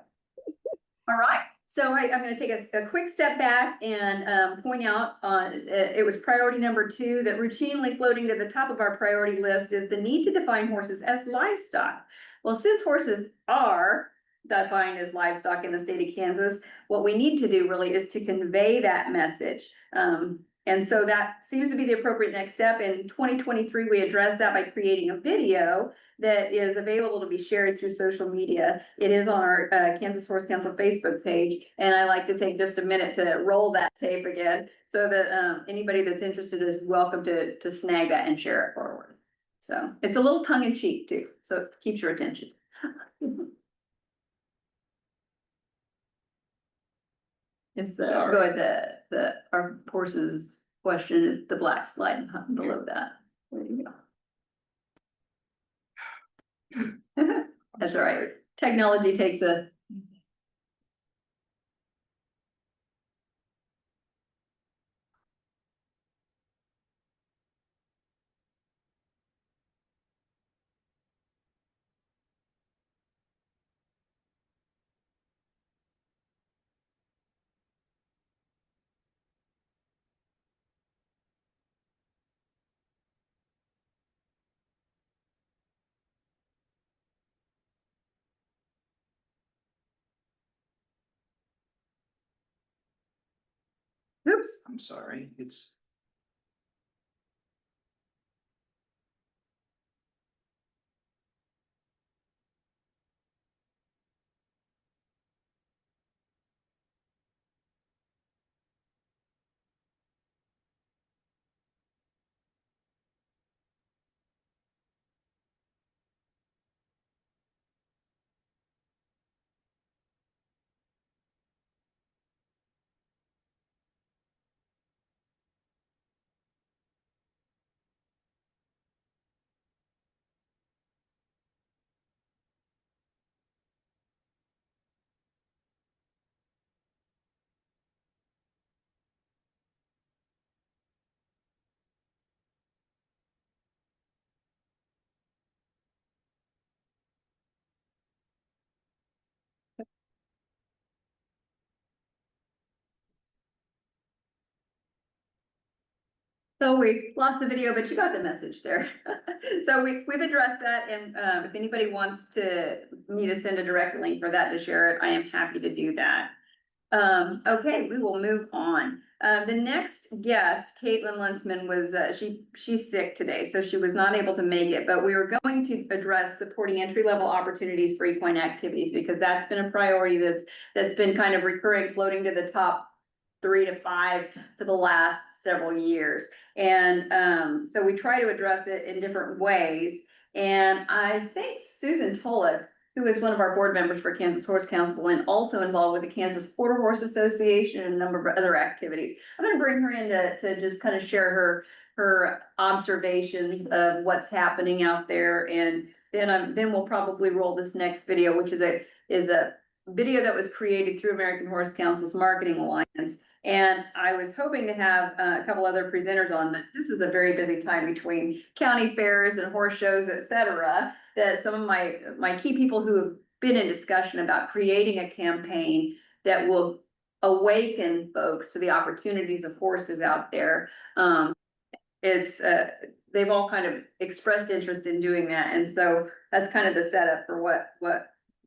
All right. So I'm going to take a quick step back and point out it was priority number 2 that routinely floating to the top of our priority list is the need to define horses as livestock. Well, since horses are defined as livestock in the state of Kansas, what we need to do really is to convey that message. And so that seems to be the appropriate next step. In 2023, we addressed that by creating a video that is available to be shared through social media. It is on our Kansas Horse Council Facebook page. And I like to take just a minute to roll that tape again so that anybody that's interested is welcome to snag that and share it forward. So it's a little tongue in cheek too. So it keeps your attention. It's go ahead, our horses question is the black slide below that. There you go. That's all right. Technology takes a. Oops. I'm sorry, it's. So we lost the video, but you got the message there. So we've addressed that, and if anybody wants me to send a direct link for that to share it, I am happy to do that. Okay, we will move on. The next guest, Caitlin Lunsman, was she's sick today, so she was not able to make it, but we were going to address supporting entry-level opportunities for equine activities, because that's been a priority that's been kind of recurring, floating to the top 3 to 5 for the last several years. And so we try to address it in different ways. And I think Susan Tollett, who is one of our board members for Kansas Horse Council and also involved with the Kansas Quarter Horse Association and a number of other activities. I'm going to bring her in to just kind of share her observations of what's happening out there. And then we'll probably roll this next video, which is a video that was created through American Horse Council's Marketing Alliance. And I was hoping to have a couple other presenters on, but this is a very busy time between county fairs and horse shows, et cetera, that some of my key people who have been in discussion about creating a campaign that will awaken folks to the opportunities of horses out there. They've all kind of expressed interest in doing that. And so that's kind of the setup for what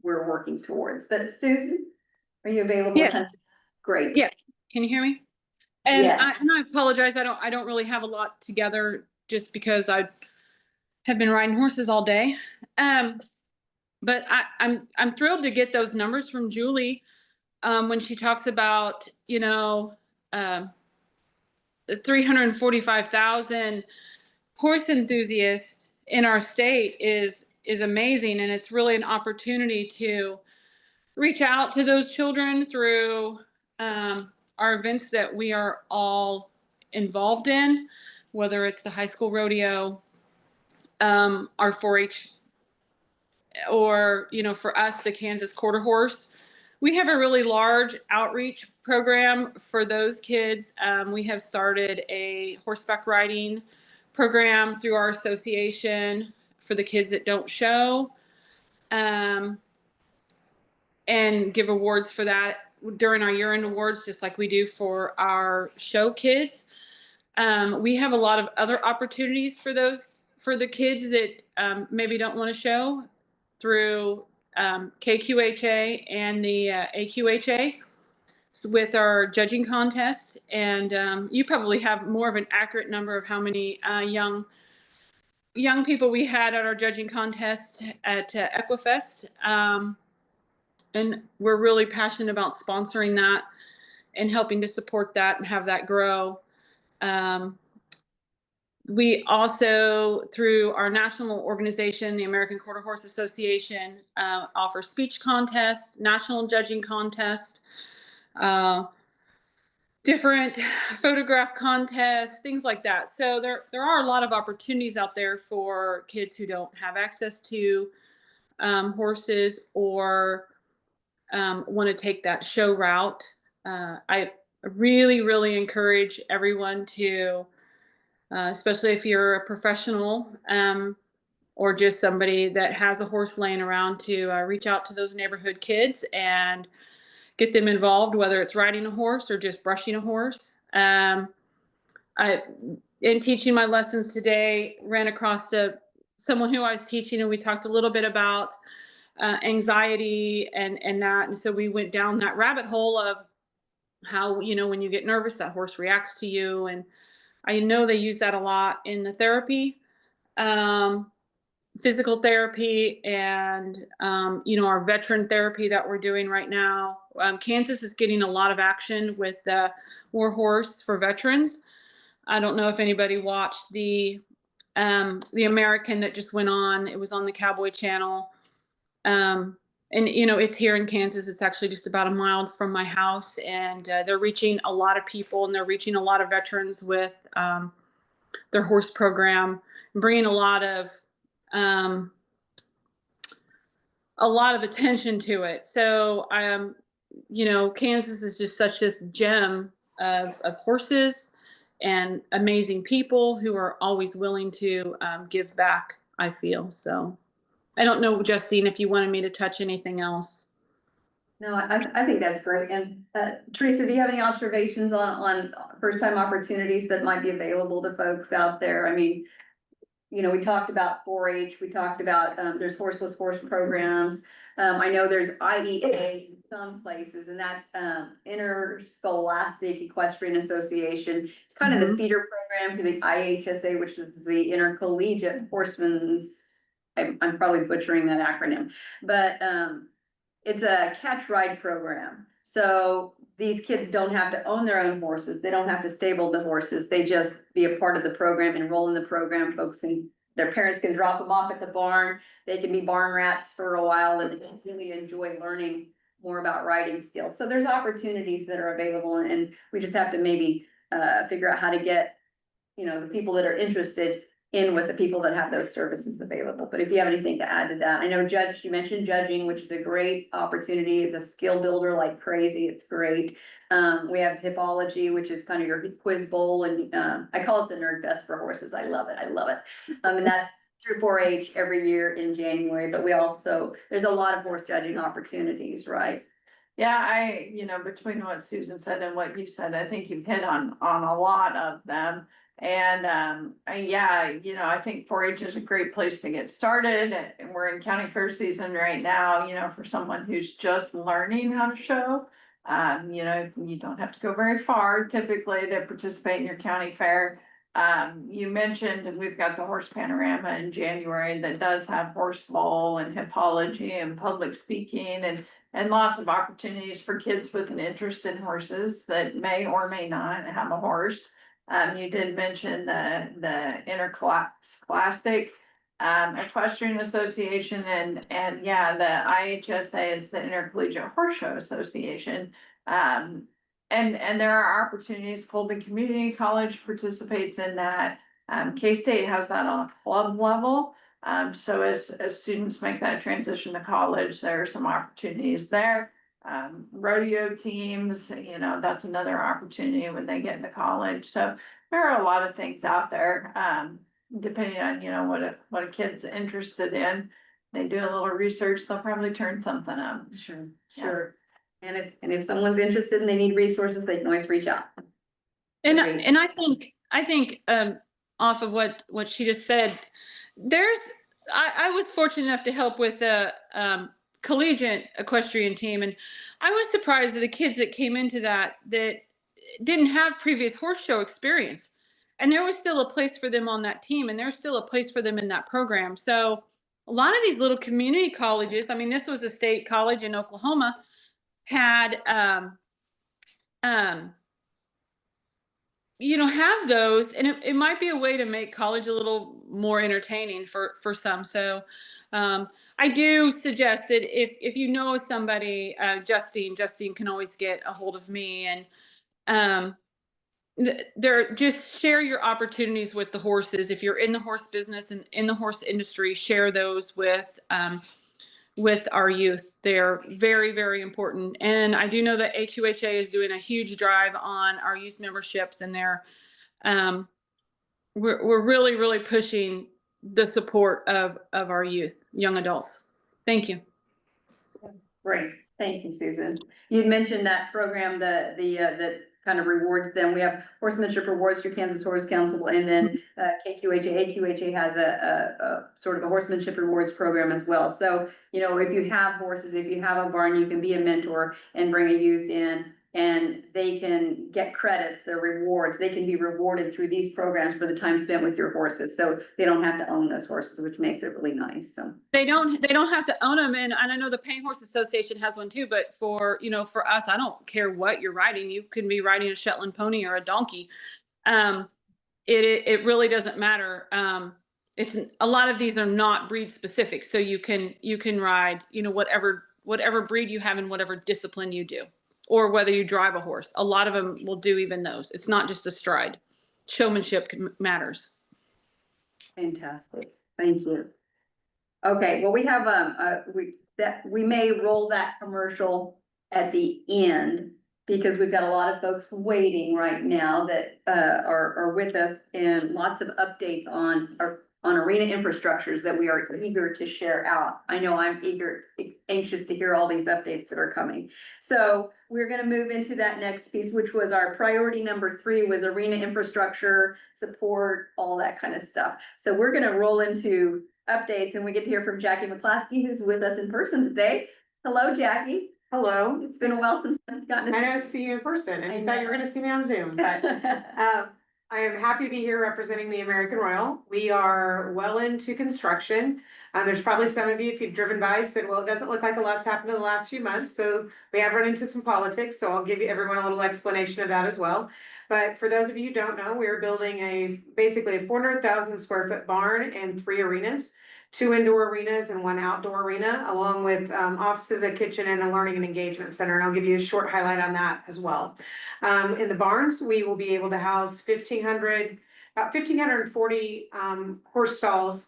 we're working towards. But Susan, are you available? Yes. Great. Yeah. Can you hear me? And Yes. I apologize. I don't really have a lot together just because I have been riding horses all day. But I'm thrilled to get those numbers from Julie when she talks about, 345,000 horse enthusiasts in our state is amazing. And it's really an opportunity to reach out to those children through our events that we are all involved in, whether it's the high school rodeo, our 4-H, or, for us, the Kansas Quarter Horse. We have a really large outreach program for those kids. We have started a horseback riding program through our association for the kids that don't show, and give awards for that during our year-end awards, just like we do for our show kids. We have a lot of other opportunities for the kids that maybe don't want to show through KQHA and the AQHA with our judging contest. And you probably have more of an accurate number of how many young people we had at our judging contest at Equifest. And we're really passionate about sponsoring that and helping to support that and have that grow. We also, through our national organization, the American Quarter Horse Association, offer speech contests, national judging contests, different photograph contests, things like that. So there are a lot of opportunities out there for kids who don't have access to horses or want to take that show route. I really, really encourage everyone to, especially if you're a professional or just somebody that has a horse laying around, to reach out to those neighborhood kids and get them involved, whether it's riding a horse or just brushing a horse. In teaching my lessons today, ran across someone who I was teaching, and we talked a little bit about anxiety and that. And so we went down that rabbit hole of how, when you get nervous, that horse reacts to you. And I know they use that a lot in the therapy, physical therapy, and, our veteran therapy that we're doing right now. Kansas is getting a lot of action with the War Horse for veterans. I don't know if anybody watched the American that just went on. It was on the Cowboy Channel. And, it's here in Kansas. It's actually just about a mile from my house, and they're reaching a lot of people, and they're reaching a lot of veterans with their horse program, bringing a lot of attention to it. So, Kansas is just such this gem of horses and amazing people who are always willing to give back, I feel. So I don't know, Justine, if you wanted me to touch anything else. No, I think that's great. And Teresa, do you have any observations on first time opportunities that might be available to folks out there? I mean, you know, we talked about 4-H, we talked about, there's horseless horse programs. I know there's IEA in some places, and that's, Interscholastic Equestrian Association. It's kind of the feeder program to the IHSA, which is the Intercollegiate Horsemen's, I'm probably butchering that acronym, but, it's a catch ride program. So these kids don't have to own their own horses. They don't have to stable the horses. They just be a part of the program, enroll in the program. Their parents can drop them off at the barn. They can be barn rats for a while and really enjoy learning more about riding skills. So there's opportunities that are available, and we just have to maybe figure out how to get, you know, the people that are interested in with the people that have those services available. But if you have anything to add to that, I know you mentioned judging, which is a great opportunity. It's a skill builder like crazy. It's great. We have hippology, which is kind of your quiz bowl, and I call it the nerd fest for horses. I love it. I love it. And that's through 4-H every year in January. But there's a lot of horse judging opportunities, right? Yeah, between what Susan said and what you said, I think you've hit on a lot of them. And, I think 4-H is a great place to get started. And we're in county fair season right now, for someone who's just learning how to show. You don't have to go very far typically to participate in your county fair. You mentioned we've got the horse panorama in January that does have horse bowl and hippology and public speaking and lots of opportunities for kids with an interest in horses that may or may not have a horse. You did mention the Interscholastic Equestrian Association and the IHSA is the Intercollegiate Horse Show Association. And there are opportunities. Colby Community College participates in that. K-State has that on a club level. So as students make that transition to college, there are some opportunities there. Rodeo teams, that's another opportunity when they get into college. So there are a lot of things out there, depending on, what a kid's interested in. They do a little research, they'll probably turn something up. Sure. And if someone's interested and they need resources, they can always reach out. And I think off of what she just said, I was fortunate enough to help with a collegiate equestrian team, and I was surprised at the kids that came into that didn't have previous horse show experience, and there was still a place for them on that team, and there's still a place for them in that program. So a lot of these little community colleges, I mean, this was a state college in Oklahoma, had have those, and it might be a way to make college a little more entertaining for some. So I do suggest that if you know somebody, Justine can always get a hold of me, and just share your opportunities with the horses. If you're in the horse business and in the horse industry, share those with our youth. They're very, very important. And I do know that AQHA is doing a huge drive on our youth memberships, and we're really, really pushing the support of our youth, young adults. Thank you. Great. Thank you, Susan. You mentioned that program that kind of rewards them. We have horsemanship rewards through Kansas Horse Council, and then AQHA has a sort of a horsemanship rewards program as well. So, if you have horses, if you have a barn, you can be a mentor and bring a youth in, and they can get credits, their rewards. They can be rewarded through these programs for the time spent with your horses. So they don't have to own those horses, which makes it really nice. So they don't have to own them. And I know the Paint Horse Association has one too, but for us, I don't care what you're riding. You can be riding a Shetland pony or a donkey. It really doesn't matter. It's a lot of these are not breed specific. So you can ride, whatever breed you have and whatever discipline you do, or whether you drive a horse. A lot of them will do even those. It's not just a stride. Showmanship matters. Fantastic. Thank you. Okay, well, we have we may roll that commercial at the end, because we've got a lot of folks waiting right now that are with us, and lots of updates on on arena infrastructures that we are eager to share out. I know I'm anxious to hear all these updates that are coming. So we're gonna move into that next piece, which was our priority number 3 was arena infrastructure, support, all that kind of stuff. So we're gonna roll into updates and we get to hear from Jackie McClaskey, who's with us in person today. Hello, Jackie. Hello. It's been a while since I've gotten to I know to see you in person, and I you thought you were know. gonna see me on Zoom, but I am happy to be here representing the American Royal. We are well into construction. There's probably some of you, if you've driven by, said, well, it doesn't look like a lot's happened in the last few months, so we have run into some politics, so I'll give you everyone a little explanation of that as well. But for those of you who don't know, we're building basically a 400,000 square foot barn and 3 arenas. 2 indoor arenas and 1 outdoor arena, along with offices, a kitchen, and a learning and engagement center. And I'll give you a short highlight on that as well. In the barns, we will be able to house 1,540 horse stalls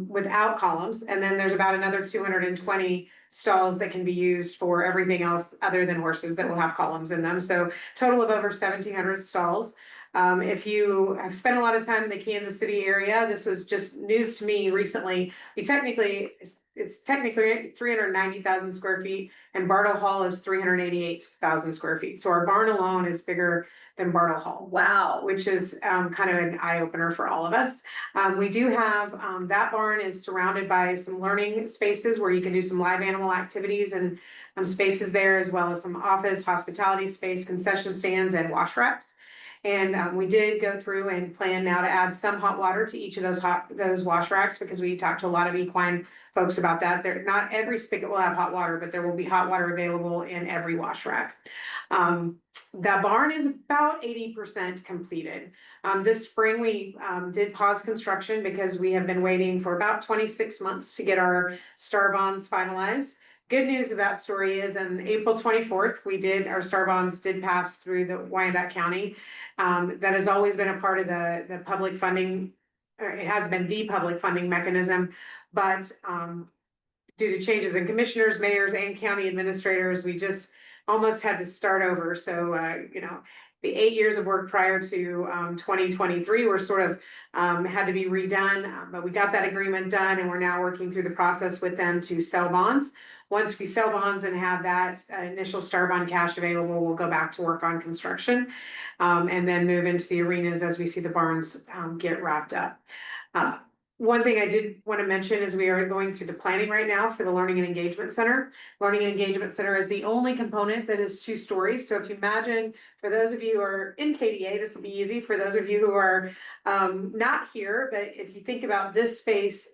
without columns. And then there's about another 220 stalls that can be used for everything else other than horses that will have columns in them. So total of over 1,700 stalls. If you have spent a lot of time in the Kansas City area, this was just news to me recently. It's technically 390,000 square feet, and Bartle Hall is 388,000 square feet. So our barn alone is bigger than Bartle Hall. Wow. Which is kind of an eye opener for all of us. We do have that barn is surrounded by some learning spaces where you can do some live animal activities and spaces there, as well as some office, hospitality space, concession stands, and wash racks. And we did go through and plan now to add some hot water to each of those wash racks, because we talked to a lot of equine folks about that. Not every spigot will have hot water, but there will be hot water available in every wash rack. The barn is about 80% completed. This spring we did pause construction because we have been waiting for about 26 months to get our star bonds finalized. Good news of that story is on April 24th, our star bonds did pass through the Wyandotte County. That has always been a part of the public funding, or it has been the public funding mechanism, but due to changes in commissioners, mayors, and county administrators, we just almost had to start over. So, the 8 years of work prior to 2023 were sort of had to be redone, but we got that agreement done, and we're now working through the process with them to sell bonds. Once we sell bonds and have that initial star bond cash available, we'll go back to work on construction, and then move into the arenas as we see the barns get wrapped up. One thing I did want to mention is we are going through the planning right now for the Learning and Engagement Center. Learning and Engagement Center is the only component that is 2 stories. So if you imagine, for those of you who are in KDA, this will be easy. For those of you who are not here, but if you think about this space,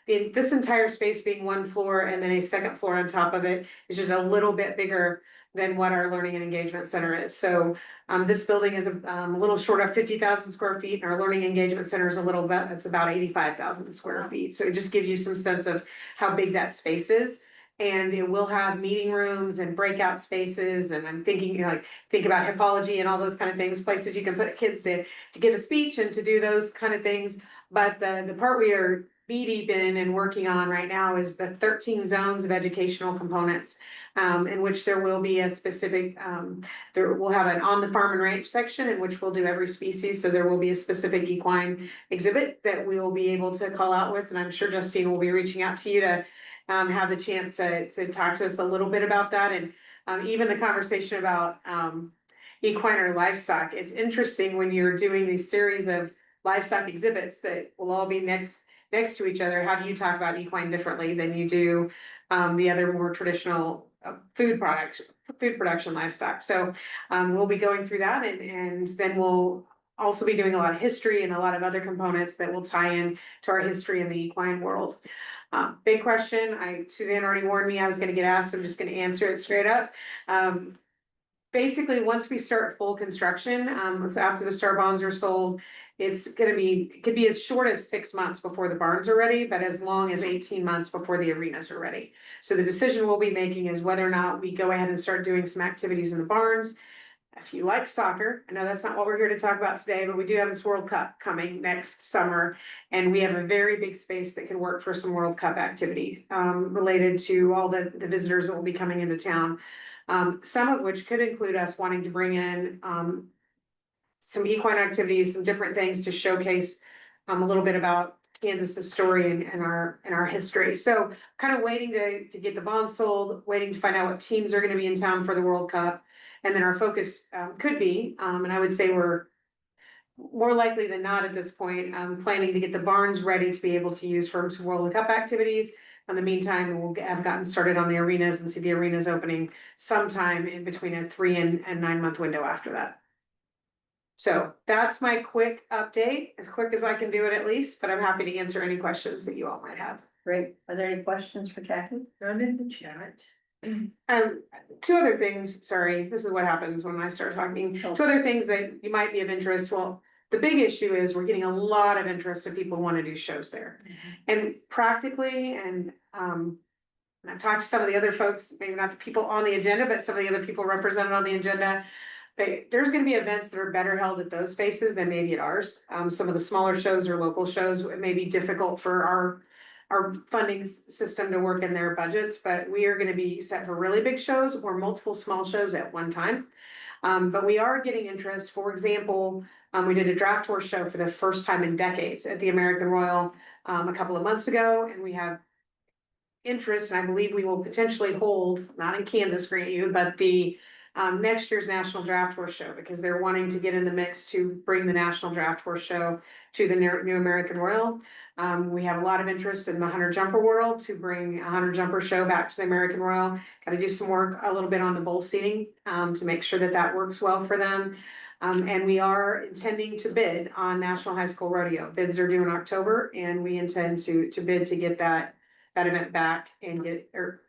this entire space being 1 floor and then a 2nd floor on top of it is just a little bit bigger than what our Learning and Engagement Center is. So this building is a little short of 50,000 square feet, and our Learning Engagement Center is it's about 85,000 square feet. So it just gives you some sense of how big that space is. And it will have meeting rooms and breakout spaces. And I'm thinking, think about hippology and all those kind of things, places you can put kids to give a speech and to do those kind of things. But the part we are deep in and working on right now is the 13 zones of educational components, in which there will be a specific, we'll have an on the farm and ranch section in which we'll do every species. So there will be a specific equine exhibit that we will be able to call out with. And I'm sure Justine will be reaching out to you to have the chance to talk to us a little bit about that. And even the conversation about equine or livestock. It's interesting when you're doing these series of livestock exhibits that will all be next to each other. How do you talk about equine differently than you do the other more traditional food production livestock? So we'll be going through that, and then we'll also be doing a lot of history and a lot of other components that will tie in to our history in the equine world. Big question. Suzanne already warned me I was going to get asked, so I'm just going to answer it straight up. Basically, once we start full construction, so after the star bonds are sold, it could be as short as 6 months before the barns are ready, but as long as 18 months before the arenas are ready. So the decision we'll be making is whether or not we go ahead and start doing some activities in the barns. If you like soccer, I know that's not what we're here to talk about today, but we do have this World Cup coming next summer, and we have a very big space that can work for some World Cup activity related to all the visitors that will be coming into town. Some of which could include us wanting to bring in some equine activities, some different things to showcase a little bit about Kansas's story and our history. So kind of waiting to get the bond sold, waiting to find out what teams are gonna be in town for the World Cup. And then our focus could be, and I would say we're more likely than not at this point, planning to get the barns ready to be able to use for some World Cup activities. In the meantime, we'll have gotten started on the arenas and see the arenas opening sometime in between a 3 and 9 month window after that. So that's my quick update, as quick as I can do it at least, but I'm happy to answer any questions that you all might have. Great. Are there any questions for Jackie? None in the chat. Two other things, sorry, this is what happens when I start talking. Oh. Two other things that you might be of interest. Well, the big issue is we're getting a lot of interest of people who want to do shows there. And practically, and I've talked to some of the other folks, maybe not the people on the agenda, but some of the other people represented on the agenda. There's gonna be events that are better held at those spaces than maybe at ours. Some of the smaller shows or local shows, it may be difficult for our funding system to work in their budgets, but we are gonna be set for really big shows or multiple small shows at one time. But we are getting interest. For example, we did a draft horse show for the first time in decades at the American Royal a couple of months ago, and we have interest, and I believe we will potentially hold, not in Kansas, grant you, but the next year's National Draft Horse Show, because they're wanting to get in the mix to bring the National Draft Horse Show to the new American Royal. We have a lot of interest in the hunter jumper world to bring a hunter jumper show back to the American Royal. Got to do some work a little bit on the bull seating to make sure that that works well for them. And we are intending to bid on National High School Rodeo. Bids are due in October, and we intend to bid to get that event back and get, or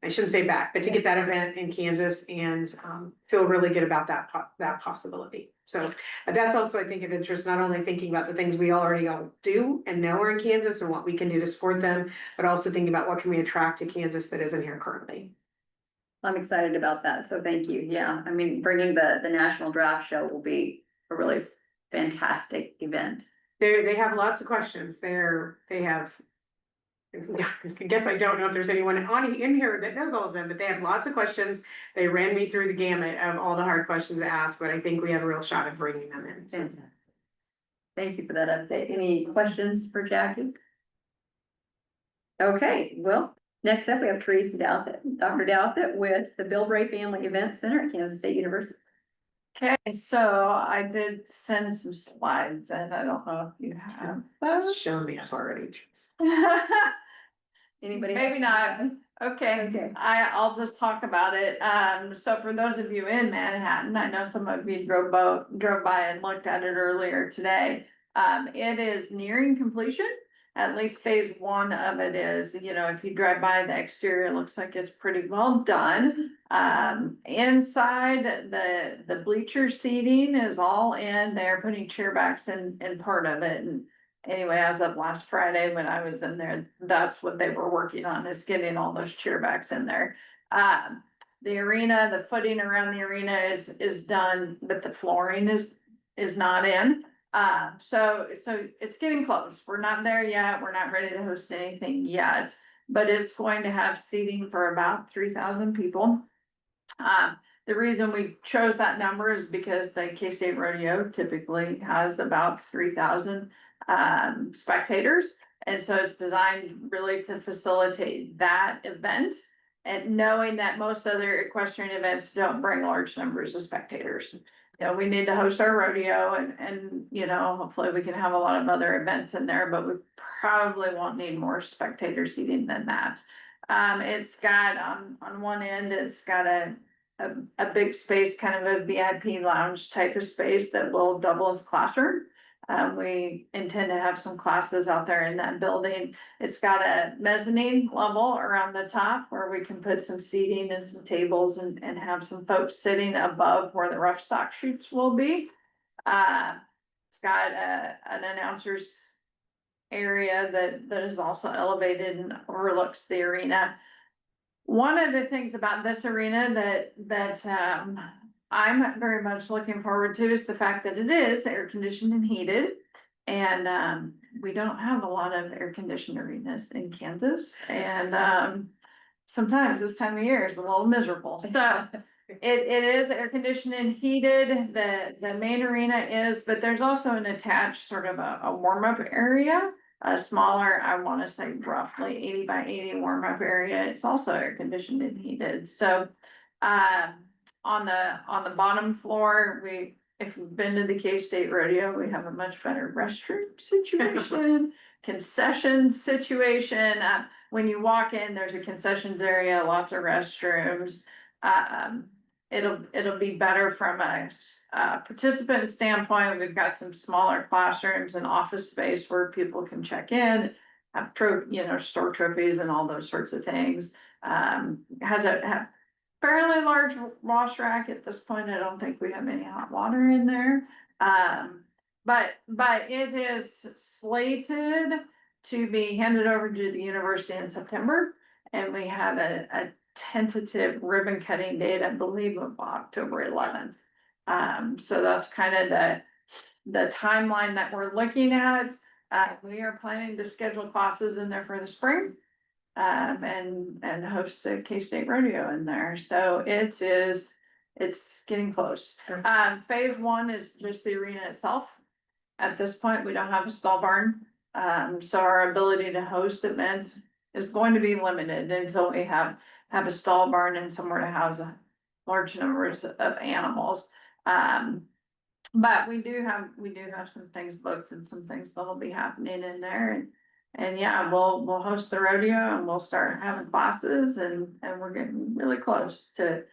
I shouldn't say back, but to get that event in Kansas and feel really good about that possibility. So that's also, I think, of interest, not only thinking about the things we already all do and know are in Kansas and what we can do to support them, but also thinking about what can we attract to Kansas that isn't here currently. I'm excited about that, so thank you. Yeah, I mean, bringing the National Draft Show will be a really fantastic event. They have lots of questions. They have. I guess I don't know if there's anyone in here that knows all of them, but they have lots of questions. They ran me through the gamut of all the hard questions to ask, but I think we have a real shot at bringing them in. So. Fantastic. Thank you for that update. Any questions for Jackie? Okay, well, next up we have Teresa Douthit, Dr. Douthit with the Bill Bray Family Event Center at Kansas State University. Okay, so I did send some slides and I don't know if you have those. Show me already. Anybody? Maybe not. Okay, Okay. I'll just talk about it. So for those of you in Manhattan, I know some of you drove by and looked at it earlier today. It is nearing completion. At least phase 1 of it is, you know, if you drive by the exterior, it looks like it's pretty well done. Inside the bleacher seating is all in. They're putting chair backs in part of it. And anyway, as of last Friday, when I was in there, that's what they were working on, is getting all those chair backs in there. The arena, the footing around the arena is done, but the flooring is not in. So it's getting close. We're not there yet. We're not ready to host anything yet, but it's going to have seating for about 3,000 people. The reason we chose that number is because the K-State Rodeo typically has about 3,000 spectators. And so it's designed really to facilitate that event, and knowing that most other equestrian events don't bring large numbers of spectators. You know, we need to host our rodeo and, you know, hopefully we can have a lot of other events in there, but we probably won't need more spectator seating than that. It's got, on one end, it's got a big space, kind of a VIP lounge type of space that will double as a classroom. We intend to have some classes out there in that building. It's got a mezzanine level around the top where we can put some seating and some tables and have some folks sitting above where the rough stock chutes will be. It's got an announcer's area that is also elevated and overlooks the arena. One of the things about this arena that I'm very much looking forward to is the fact that it is air conditioned and heated. And we don't have a lot of air conditioned arenas in Kansas. And sometimes this time of year is a little miserable. So it is air conditioned and heated, the main arena is, but there's also an attached sort of a warm-up area. A smaller, I wanna say roughly 80 by 80 warm-up area, it's also air conditioned and heated, so. On the bottom floor, if you've been to the K-State Rodeo, we have a much better restroom situation. Concession situation, when you walk in, there's a concessions area, lots of restrooms. It'll be better from a participant standpoint. We've got some smaller classrooms and office space where people can check in, have store trophies and all those sorts of things. Has a fairly large wash rack at this point. I don't think we have any hot water in there. But it is slated to be handed over to the university in September. And we have a tentative ribbon cutting date, I believe, of October 11th. So that's kind of the timeline that we're looking at. We are planning to schedule classes in there for the spring. And host the K-State Rodeo in there, so it's getting close. Phase 1 is just the arena itself. At this point, we don't have a stall barn, so our ability to host events is going to be limited until we have a stall barn and somewhere to house a large numbers of animals. But we do have some things booked and some things that'll be happening in there. And yeah, we'll host the rodeo and we'll start having classes and we're getting really close to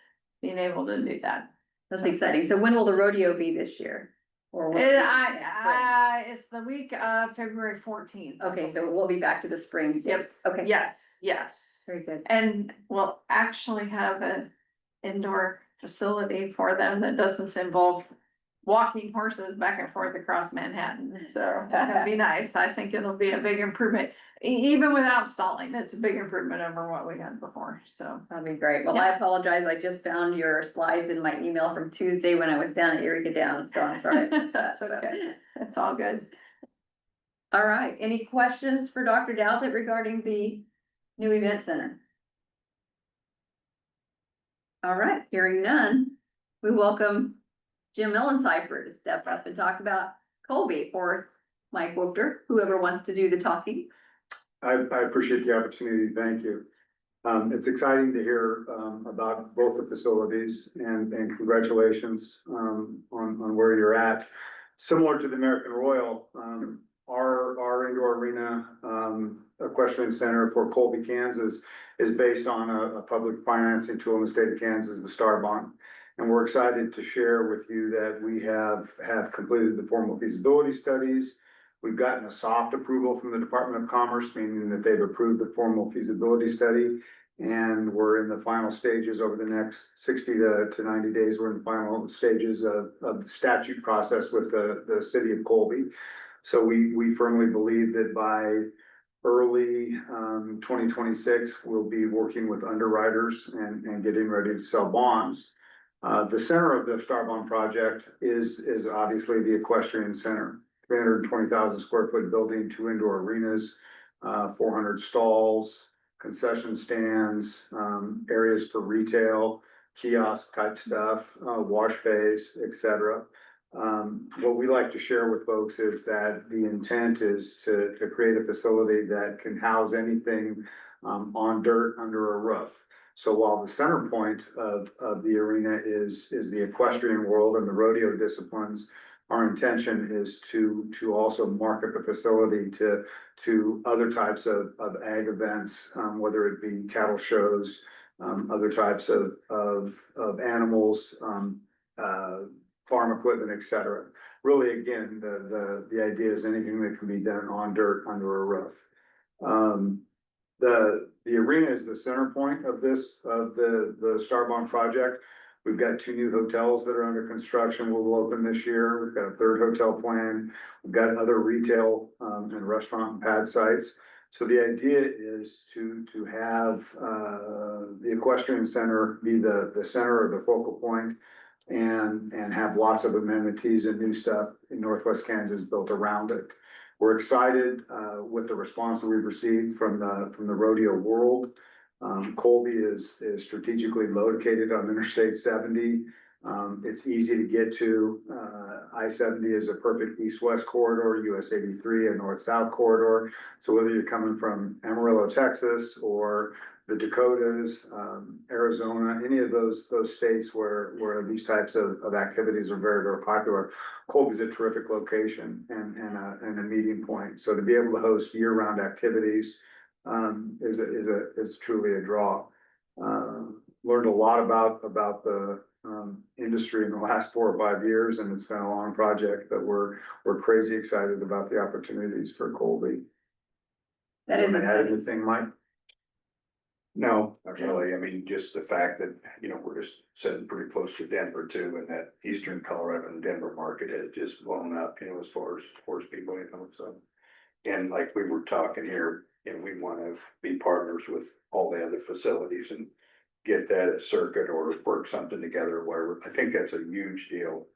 being able to do that. That's exciting. So when will the rodeo be this year? Or what? It's the week of February 14th. Okay, so we'll be back to the spring. Yep. Okay. Yes. Very good. And we'll actually have an indoor facility for them that doesn't involve walking horses back and forth across Manhattan, so that'll be nice. I think it'll be a big improvement, even without stalling. It's a big improvement over what we had before, so. That'd be great. Well, I apologize. I just found your slides in my email from Tuesday when I was down at Eureka Downs, so I'm sorry. That's okay. It's all good. All right. Any questions for Dr. Douthit regarding the new event center? All right, hearing none, we welcome Jim Millencypher to step up and talk about Colby, or Mike Wopter, whoever wants to do the talking. I appreciate the opportunity. Thank you. It's exciting to hear about both the facilities and congratulations on where you're at. Similar to the American Royal, our indoor arena equestrian center for Colby, Kansas is based on a public financing tool in the state of Kansas, the Star Bond. And we're excited to share with you that we have completed the formal feasibility studies. We've gotten a soft approval from the Department of Commerce, meaning that they've approved the formal feasibility study. And we're in the final stages over the next 60 to 90 days. We're in the final stages of the statute process with the city of Colby. So we firmly believe that by early 2026, we'll be working with underwriters and getting ready to sell bonds. The center of the Star Bond project is obviously the equestrian center, 320,000 square foot building, 2 indoor arenas, 400 stalls, concession stands, areas for retail, kiosk type stuff, wash bays, etc. What we like to share with folks is that the intent is to create a facility that can house anything on dirt under a roof. So while the center point of the arena is the equestrian world and the rodeo disciplines, our intention is to also market the facility to other types of ag events, whether it be cattle shows, other types of animals, farm equipment, etc. Really, again, the idea is anything that can be done on dirt under a roof. The arena is the center point of the Star Bond project. We've got 2 new hotels that are under construction. Will open this year. We've got a 3rd hotel plan. We've got other retail and restaurant and pad sites. So the idea is to have the equestrian center be the center or the focal point, and have lots of amenities and new stuff in Northwest Kansas built around it. We're excited with the response that we've received from the rodeo world. Colby is strategically located on Interstate 70. It's easy to get to. I-70 is a perfect east-west corridor, US 83 a north-south corridor. So whether you're coming from Amarillo, Texas, or the Dakotas, Arizona, any of those states where these types of activities are very, very popular, Colby's a terrific location and a meeting point. So to be able to host year-round activities is truly a draw. Learned a lot about the industry in the last 4 or 5 years, and it's been a long project, but we're crazy excited about the opportunities for Colby. That is Wanna add exciting. anything, Mike? No, not really. I mean, just the fact that, we're just sitting pretty close to Denver too, and that eastern Colorado and Denver market has just blown up, as far as horse people, so. And like we were talking here, we wanna be partners with all the other facilities and get that at circuit or work something together or whatever. I think that's a huge deal.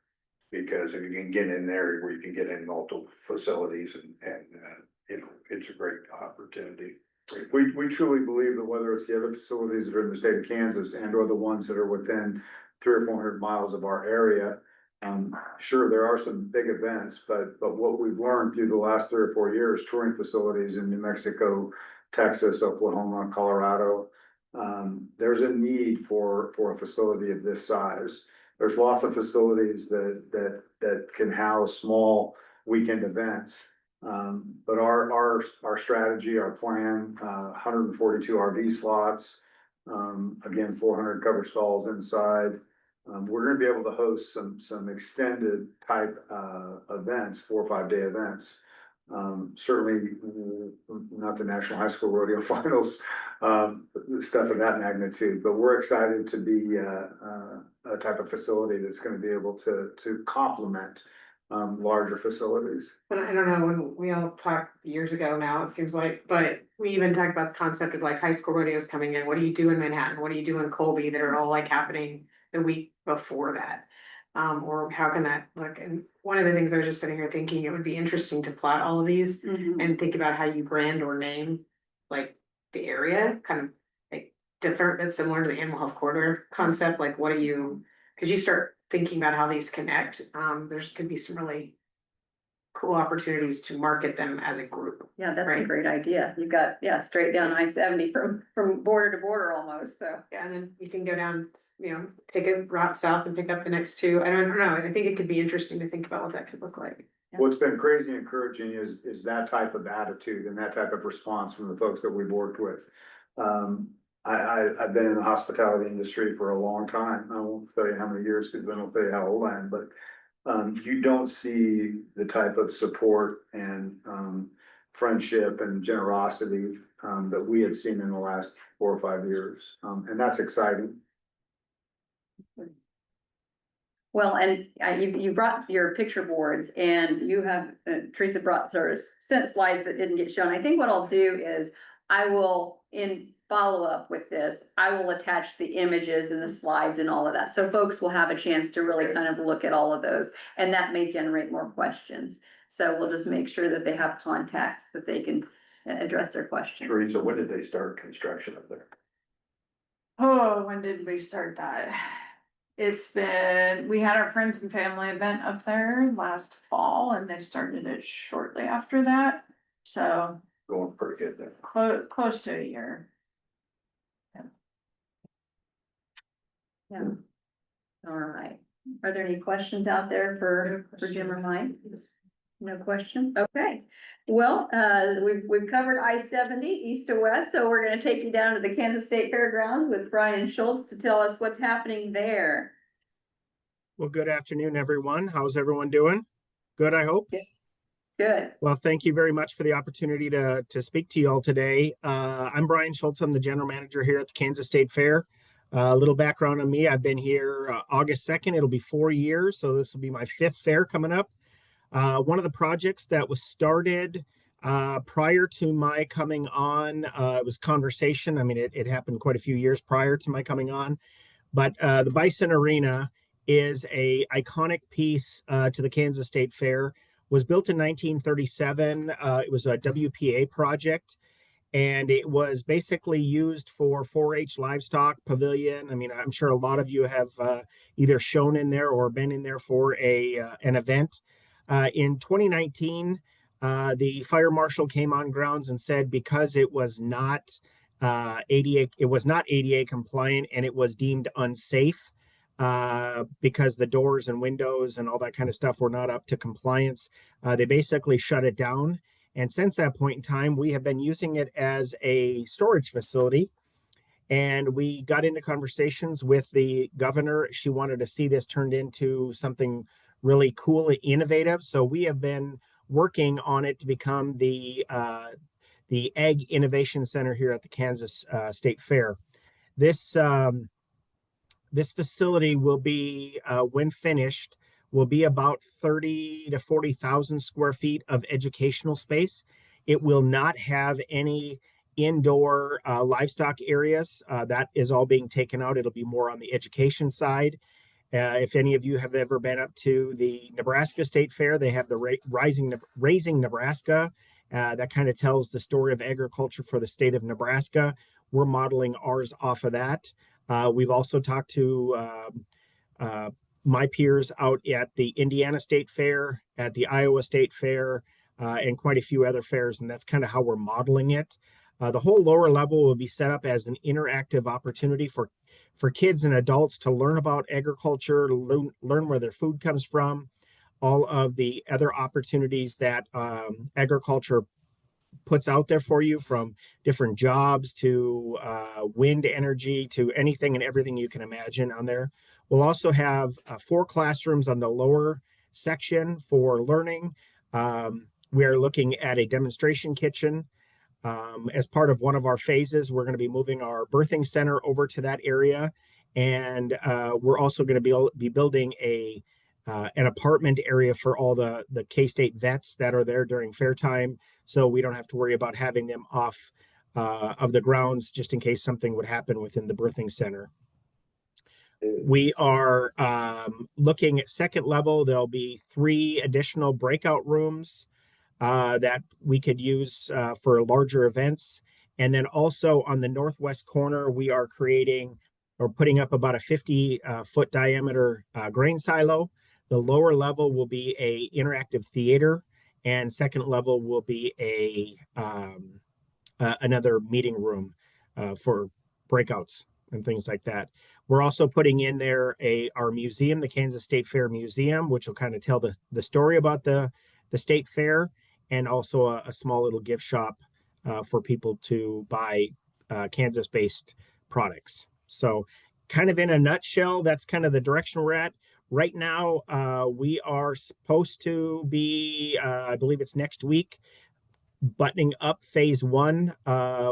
Because if you can get in there where you can get in multiple facilities and it's a great opportunity. We truly believe that whether it's the other facilities that are in the state of Kansas and or the ones that are within 300 or 400 miles of our area, sure, there are some big events, but what we've learned through the last 3 or 4 years, touring facilities in New Mexico, Texas, Oklahoma, Colorado, there's a need for a facility of this size. There's lots of facilities that can house small weekend events. But our strategy, our plan, 142 RV slots, again, 400 cover stalls inside. We're gonna be able to host some extended type events, 4 or 5 day events. Certainly not the National High School Rodeo Finals, stuff of that magnitude, but we're excited to be a type of facility that's gonna be able to complement larger facilities. But I don't know, when we all talked years ago now, it seems like, but we even talked about the concept of like high school rodeos coming in. What do you do in Manhattan? What do you do in Colby that are all like happening the week before that? Or how can that look? And one of the things I was just sitting here thinking, it would be interesting to plot all of these Mhm. and think about how you brand or name like the area, kind of like different but similar to the animal health corridor concept. Like what do you, cause you start thinking about how these connect, there's could be some really cool opportunities to market them as a group. Yeah, that's a Right. great idea. You've got, straight down I-70 from border to border almost, so. Yeah, and then you can go down, take a route south and pick up the next two. I don't know. I think it could be interesting to think about what that could look like. What's been crazy encouraging is that type of attitude and that type of response from the folks that we've worked with. I've been in the hospitality industry for a long time. I won't tell you how many years, because then I'll tell you how old I am, but you don't see the type of support and friendship and generosity that we have seen in the last 4 or 5 years. And that's exciting. Well, and you brought your picture boards and you have, Teresa brought sent slides that didn't get shown. I think what I'll do is I will, in follow-up with this, I will attach the images and the slides and all of that. So folks will have a chance to really kind of look at all of those, and that may generate more questions. So we'll just make sure that they have contacts that they can address their questions. Teresa, when did they start construction up there? Oh, when did we start that? We had our friends and family event up there last fall and they started it shortly after that. So Going pretty good then. close to a year. Yeah. All right. Are there any questions out there for Jim or Mike? No question? Okay. Well, we've covered I-70 east to west, so we're gonna take you down to the Kansas State Fairgrounds with Brian Schultz to tell us what's happening there. Well, good afternoon, everyone. How's everyone doing? Good, I hope. Good. Well, thank you very much for the opportunity to speak to you all today. I'm Brian Schultz. I'm the general manager here at the Kansas State Fair. A little background on me. I've been here August 2nd. It'll be 4 years. So this will be my 5th fair coming up. One of the projects that was started prior to my coming on, it was conversation. I mean, it happened quite a few years prior to my coming on, but the Bison Arena is a iconic piece to the Kansas State Fair. Was built in 1937. It was a WPA project. And it was basically used for 4-H livestock pavilion. I mean, I'm sure a lot of you have either shown in there or been in there for an event. In 2019, the fire marshal came on grounds and said because it was not ADA compliant and it was deemed unsafe because the doors and windows and all that kind of stuff were not up to compliance. They basically shut it down. And since that point in time, we have been using it as a storage facility. And we got into conversations with the governor. She wanted to see this turned into something really cool and innovative. So we have been working on it to become the Ag Innovation Center here at the Kansas State Fair. This facility will be, when finished, will be about 30 to 40,000 square feet of educational space. It will not have any indoor livestock areas. That is all being taken out. It'll be more on the education side. If any of you have ever been up to the Nebraska State Fair, they have the Raising Nebraska. That kind of tells the story of agriculture for the state of Nebraska. We're modeling ours off of that. We've also talked to my peers out at the Indiana State Fair, at the Iowa State Fair, and quite a few other fairs, and that's kind of how we're modeling it. The whole lower level will be set up as an interactive opportunity for kids and adults to learn about agriculture, learn where their food comes from, all of the other opportunities that agriculture puts out there for you, from different jobs to wind energy to anything and everything you can imagine on there. We'll also have 4 classrooms on the lower section for learning. We are looking at a demonstration kitchen. As part of one of our phases, we're going to be moving our birthing center over to that area. And we're also going to be building an apartment area for all the K-State vets that are there during fair time, so we don't have to worry about having them off of the grounds just in case something would happen within the birthing center. We are looking at second level. There'll be 3 additional breakout rooms that we could use for larger events. And then also on the northwest corner, we are creating or putting up about a 50-foot diameter grain silo. The lower level will be a interactive theater, and second level will be another meeting room for breakouts and things like that. We're also putting in there our museum, the Kansas State Fair Museum, which will kind of tell the story about the state fair, and also a small little gift shop for people to buy Kansas-based products. So kind of in a nutshell, that's kind of the direction we're at. Right now, we are supposed to be, I believe it's next week, buttoning up phase 1.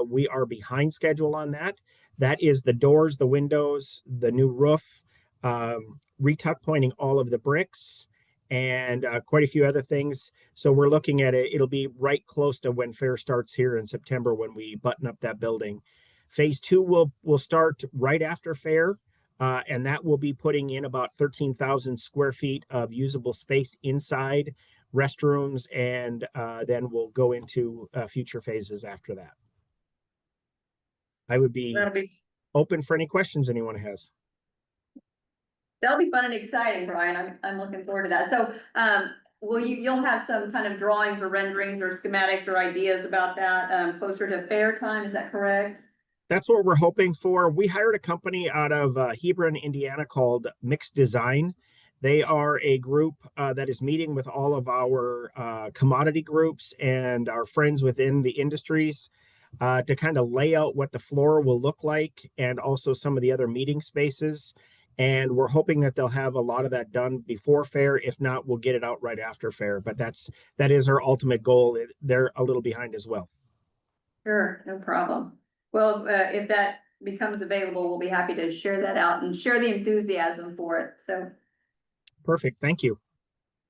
We are behind schedule on that. That is the doors, the windows, the new roof, retuck pointing all of the bricks, and quite a few other things. So we're looking at it. It'll be right close to when fair starts here in September when we button up that building. Phase 2 will start right after fair. And that will be putting in about 13,000 square feet of usable space inside, restrooms, and then we'll go into future phases after that. I would be open for any questions anyone has. That'll be fun and exciting, Brian. I'm looking forward to that. So you'll have some kind of drawings or renderings or schematics or ideas about that closer to fair time, is that correct? That's what we're hoping for. We hired a company out of Hebron, Indiana called Mixed Design. They are a group that is meeting with all of our commodity groups and our friends within the industries to kind of lay out what the floor will look like, and also some of the other meeting spaces. And we're hoping that they'll have a lot of that done before fair. If not, we'll get it out right after fair. But that is our ultimate goal. They're a little behind as well. Sure, no problem. Well, if that becomes available, we'll be happy to share that out and share the enthusiasm for it. So perfect. Thank you.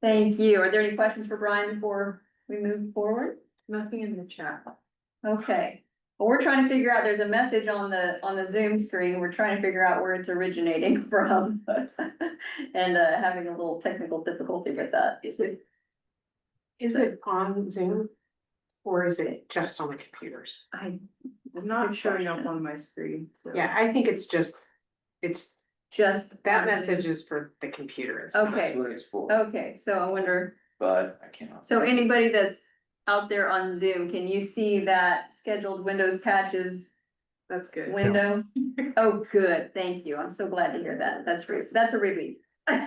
Thank you. Are there any questions for Brian before we move forward? Nothing in the chat. Okay. Well, we're trying to figure out, there's a message on the Zoom screen. We're trying to figure out where it's originating from and having a little technical difficulty with that. Is it on Zoom? Or is it just on the computers? It's not showing up on my screen, so. Yeah, I think it's Just. that message is for the computer. It's not- Okay. what it's for, Okay, so I wonder, but I cannot. so anybody that's out there on Zoom, can you see that scheduled Windows patches That's good. window? Oh, good, thank you. I'm so glad to hear that. That's a relief. All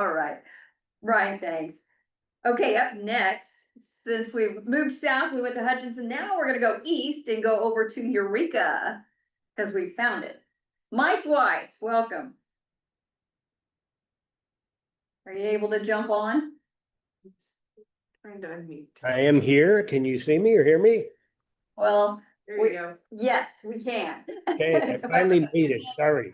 right, Brian, thanks. Okay, up next, since we've moved south, we went to Hutchinson. Now we're gonna go east and go over to Eureka, because we found it. Mike Weiss, welcome. Are you able to jump on? Trying to unmute. I am here. Can you see me or hear me? Well, There you go. yes, we can. Okay, I finally made it. Sorry.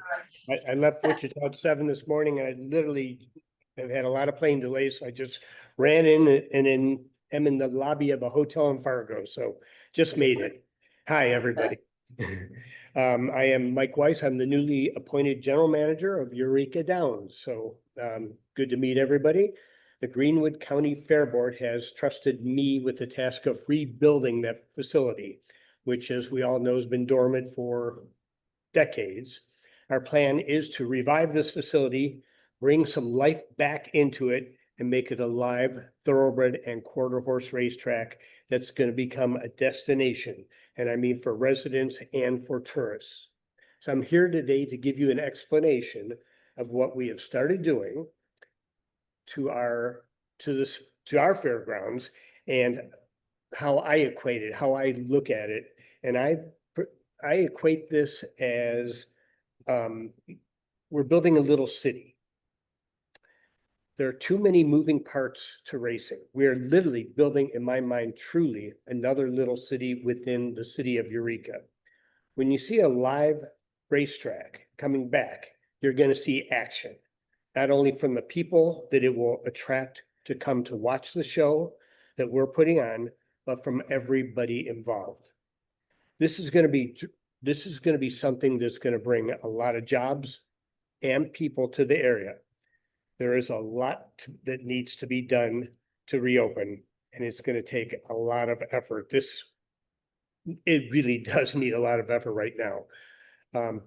I left Wichita at 7 this morning and I literally have had a lot of plane delays. So I just ran in and then am in the lobby of a hotel in Fargo. So just made it. Hi, everybody. I am Mike Weiss. I'm the newly appointed general manager of Eureka Downs. So good to meet everybody. The Greenwood County Fair Board has trusted me with the task of rebuilding that facility, which, as we all know, has been dormant for decades. Our plan is to revive this facility, bring some life back into it, and make it a live, thoroughbred, and quarter horse racetrack that's going to become a destination. And I mean for residents and for tourists. So I'm here today to give you an explanation of what we have started doing to our fairgrounds and how I equate it, how I look at it. And I equate this as we're building a little city. There are too many moving parts to racing. We are literally building, in my mind, truly another little city within the city of Eureka. When you see a live racetrack coming back, you're going to see action, not only from the people that it will attract to come to watch the show that we're putting on, but from everybody involved. This is going to be something that's going to bring a lot of jobs and people to the area. There is a lot that needs to be done to reopen, and it's going to take a lot of effort. It really does need a lot of effort right now.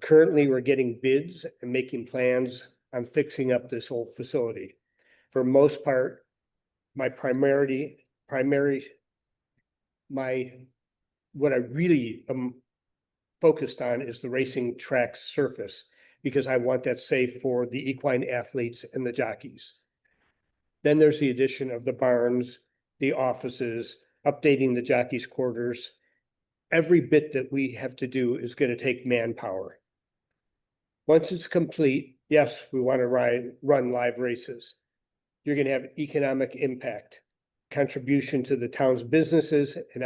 Currently, we're getting bids and making plans on fixing up this old facility. For most part, what I really am focused on is the racing track surface, because I want that safe for the equine athletes and the jockeys. Then there's the addition of the barns, the offices, updating the jockeys' quarters. Every bit that we have to do is going to take manpower. Once it's complete, yes, we want to run live races. You're going to have economic impact. Contribution to the town's businesses and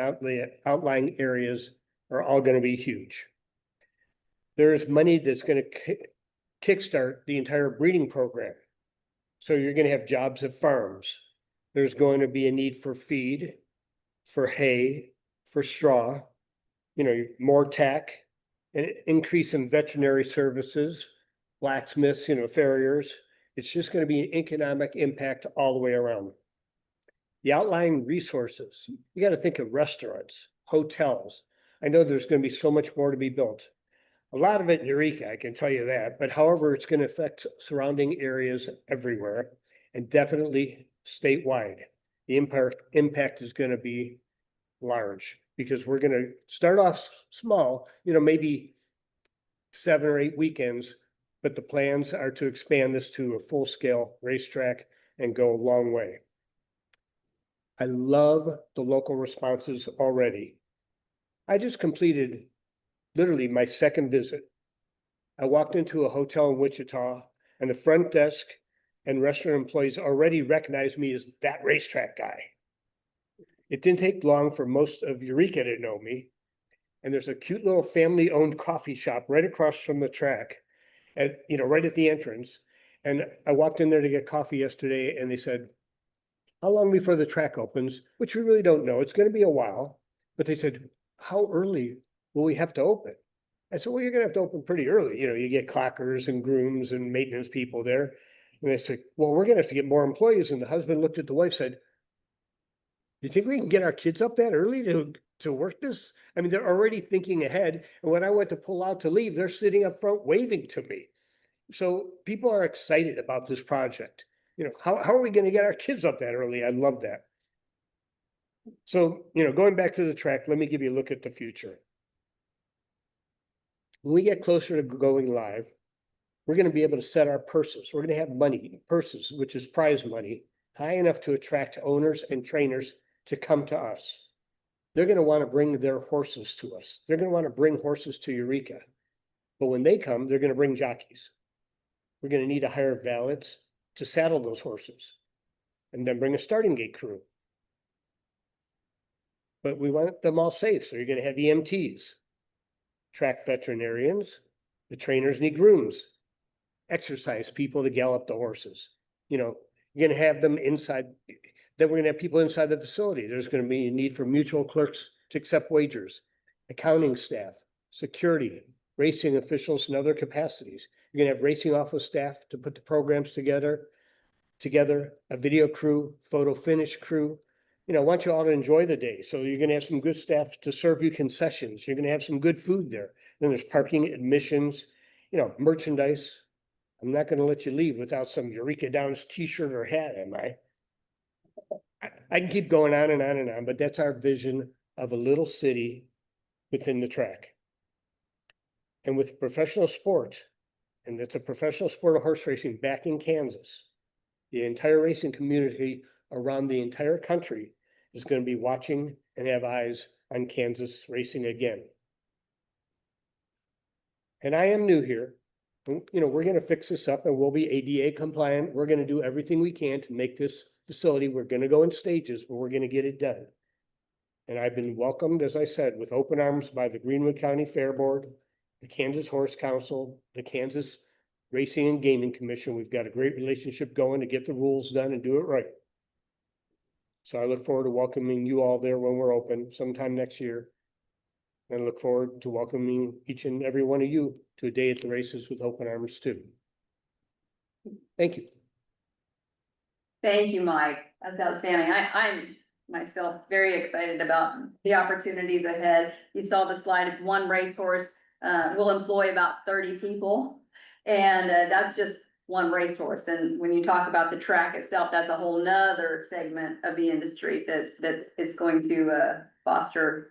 outlying areas are all going to be huge. There is money that's going to kickstart the entire breeding program. So you're going to have jobs at farms. There's going to be a need for feed, for hay, for straw, more tack, an increase in veterinary services, blacksmiths, farriers. It's just going to be an economic impact all the way around. The outlying resources, you got to think of restaurants, hotels. I know there's going to be so much more to be built. A lot of it in Eureka, I can tell you that, but however, it's going to affect surrounding areas everywhere and definitely statewide. The impact is going to be large because we're going to start off small, maybe 7 or 8 weekends, but the plans are to expand this to a full-scale racetrack and go a long way. I love the local responses already. I just completed literally my second visit. I walked into a hotel in Wichita and the front desk and restaurant employees already recognized me as that racetrack guy. It didn't take long for most of Eureka to know me. And there's a cute little family-owned coffee shop right across from the track, right at the entrance. And I walked in there to get coffee yesterday and they said, how long before the track opens? Which we really don't know. It's going to be a while. But they said, how early will we have to open? I said, well, you're going to have to open pretty early. You get clockers and grooms and maintenance people there. And they said, well, we're going to have to get more employees. And the husband looked at the wife and said, You think we can get our kids up that early to work this? I mean, they're already thinking ahead. And when I went to pull out to leave, they're sitting up front waving to me. So people are excited about this project. You know, how are we going to get our kids up that early? I love that. So, you know, going back to the track, let me give you a look at the future. When we get closer to going live, we're going to be able to set our purses. We're going to have money, purses, which is prize money, high enough to attract owners and trainers to come to us. They're going to want to bring their horses to us. They're going to want to bring horses to Eureka. But when they come, they're going to bring jockeys. We're going to need to hire valets to saddle those horses and then bring a starting gate crew. But we want them all safe. So you're going to have EMTs, track veterinarians, the trainers need grooms, exercise people to gallop the horses. You know, you're going to have them inside. Then we're going to have people inside the facility. There's going to be a need for mutual clerks to accept wagers, accounting staff, security, racing officials, and other capacities. You're going to have racing office staff to put the programs together, a video crew, photo finish crew. You know, I want you all to enjoy the day. So you're going to have some good staff to serve you concessions. You're going to have some good food there. Then there's parking, admissions, you know, merchandise. I'm not going to let you leave without some Eureka Downs t-shirt or hat, am I? I can keep going on and on and on, but that's our vision of a little city within the track. And with professional sport, and it's a professional sport of horse racing back in Kansas, the entire racing community around the entire country is going to be watching and have eyes on Kansas racing again. And I am new here. You know, we're going to fix this up and we'll be ADA compliant. We're going to do everything we can to make this facility. We're going to go in stages, but we're going to get it done. And I've been welcomed, as I said, with open arms by the Greenwood County Fair Board, the Kansas Horse Council, the Kansas Racing and Gaming Commission. We've got a great relationship going to get the rules done and do it right. So I look forward to welcoming you all there when we're open sometime next year. And I look forward to welcoming each and every one of you to a day at the races with open arms too. Thank you. Thank you, Mike. That's outstanding. I'm myself very excited about the opportunities ahead. You saw the slide of one racehorse will employ about 30 people. And that's just one racehorse. And when you talk about the track itself, that's a whole nother segment of the industry that is going to foster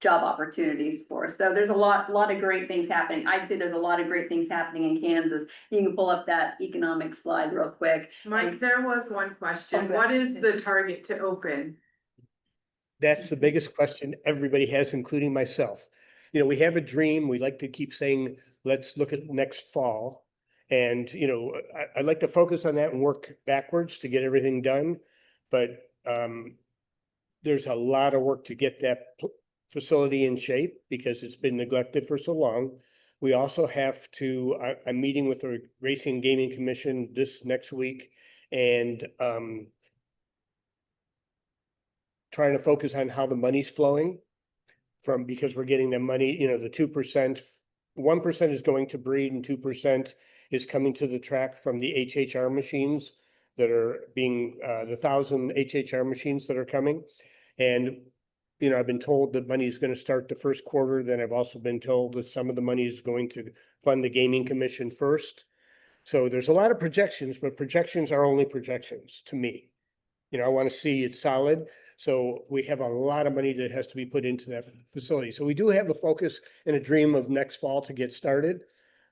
job opportunities for us. So there's a lot of great things happening. I'd say there's a lot of great things happening in Kansas. You can pull up that economic slide real quick. Mike, there was one question. Okay. What is the target to open? That's the biggest question everybody has, including myself. You know, we have a dream. We like to keep saying, let's look at next fall. And, you know, I like to focus on that and work backwards to get everything done. But there's a lot of work to get that facility in shape because it's been neglected for so long. We also have to, I'm meeting with the Racing and Gaming Commission this next week and trying to focus on how the money's flowing from, because we're getting the money, you know, the 2%, 1% is going to breed and 2% is coming to the track from the HHR machines that are being, the 1,000 HHR machines that are coming. And, you know, I've been told that money is going to start the first quarter. Then I've also been told that some of the money is going to fund the Gaming Commission first. So there's a lot of projections, but projections are only projections to me. You know, I want to see it solid. So we have a lot of money that has to be put into that facility. So we do have a focus and a dream of next fall to get started,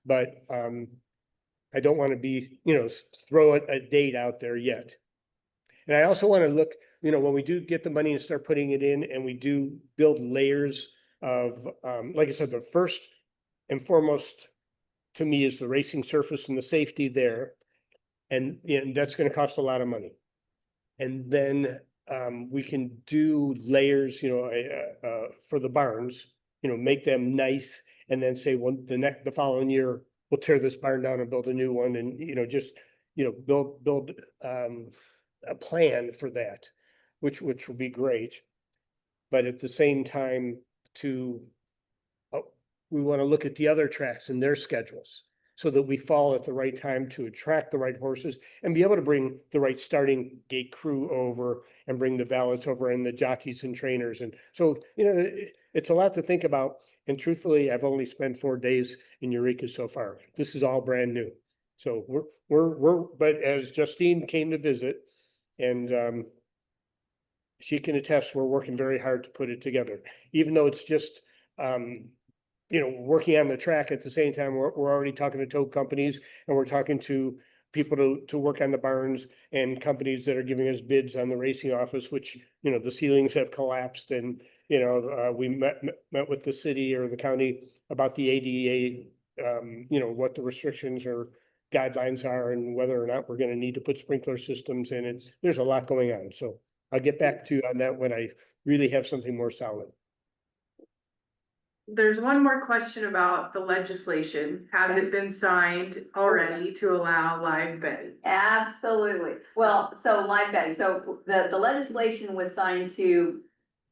but I don't want to be, you know, throw a date out there yet. And I also want to look, you know, when we do get the money and start putting it in and we do build layers of, like I said, the first and foremost to me is the racing surface and the safety there. And that's going to cost a lot of money. And then we can do layers, you know, for the barns, you know, make them nice, and then say, well, the following year we'll tear this barn down and build a new one, and you know, just build a plan for that, which will be great. But at the same time, we want to look at the other tracks and their schedules. so that we fall at the right time to attract the right horses and be able to bring the right starting gate crew over and bring the valets over and the jockeys and trainers. And so, it's a lot to think about. And truthfully, I've only spent 4 days in Eureka so far. This is all brand new. So but as Justine came to visit, and she can attest, we're working very hard to put it together, even though it's just, working on the track at the same time. We're already talking to tow companies, and we're talking to people to work on the barns, and companies that are giving us bids on the racing office, which, the ceilings have collapsed, and, we met with the city or the county about the ADA, what the restrictions or guidelines are and whether or not we're gonna need to put sprinkler systems in it. There's a lot going on, so I'll get back to you on that when I really have something more solid. There's one more question about the legislation. Has it been signed already to allow live betting? Absolutely. Well, so live betting, so the legislation was signed to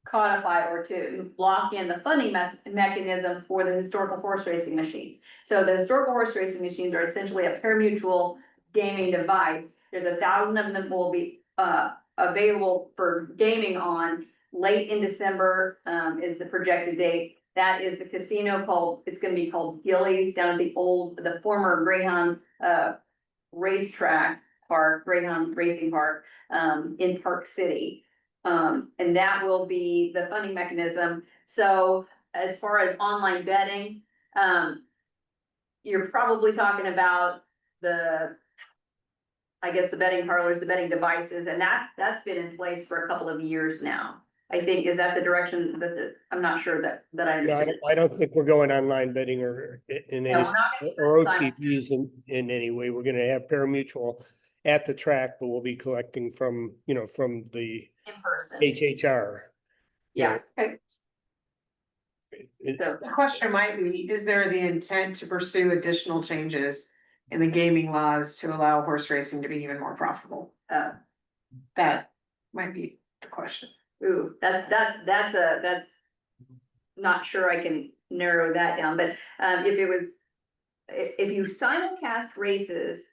codify or to lock in the funding mechanism for the historical horse racing machines. So the historical horse racing machines are essentially a pari-mutuel gaming device. There's 1,000 of them that will be available for gaming on late in December, is the projected date. That is the casino it's gonna be called Gillies down at the former Greyhound racetrack park, Greyhound Racing Park, in Park City. And that will be the funding mechanism. So as far as online betting, you're probably talking about the betting parlors, the betting devices, and that's been in place for a couple of years now. I think, is that the direction I'm not sure that I understand. I don't think we're going online betting or in any, or OTBs in any way. We're gonna have pari-mutuel at the track, but we'll be collecting from the In person. HHR. Yeah. Okay. So The question might be, is there the intent to pursue additional changes in the gaming laws to allow horse racing to be even more profitable? That might be the question. ooh, that's not sure I can narrow that down, but if you simulcast races,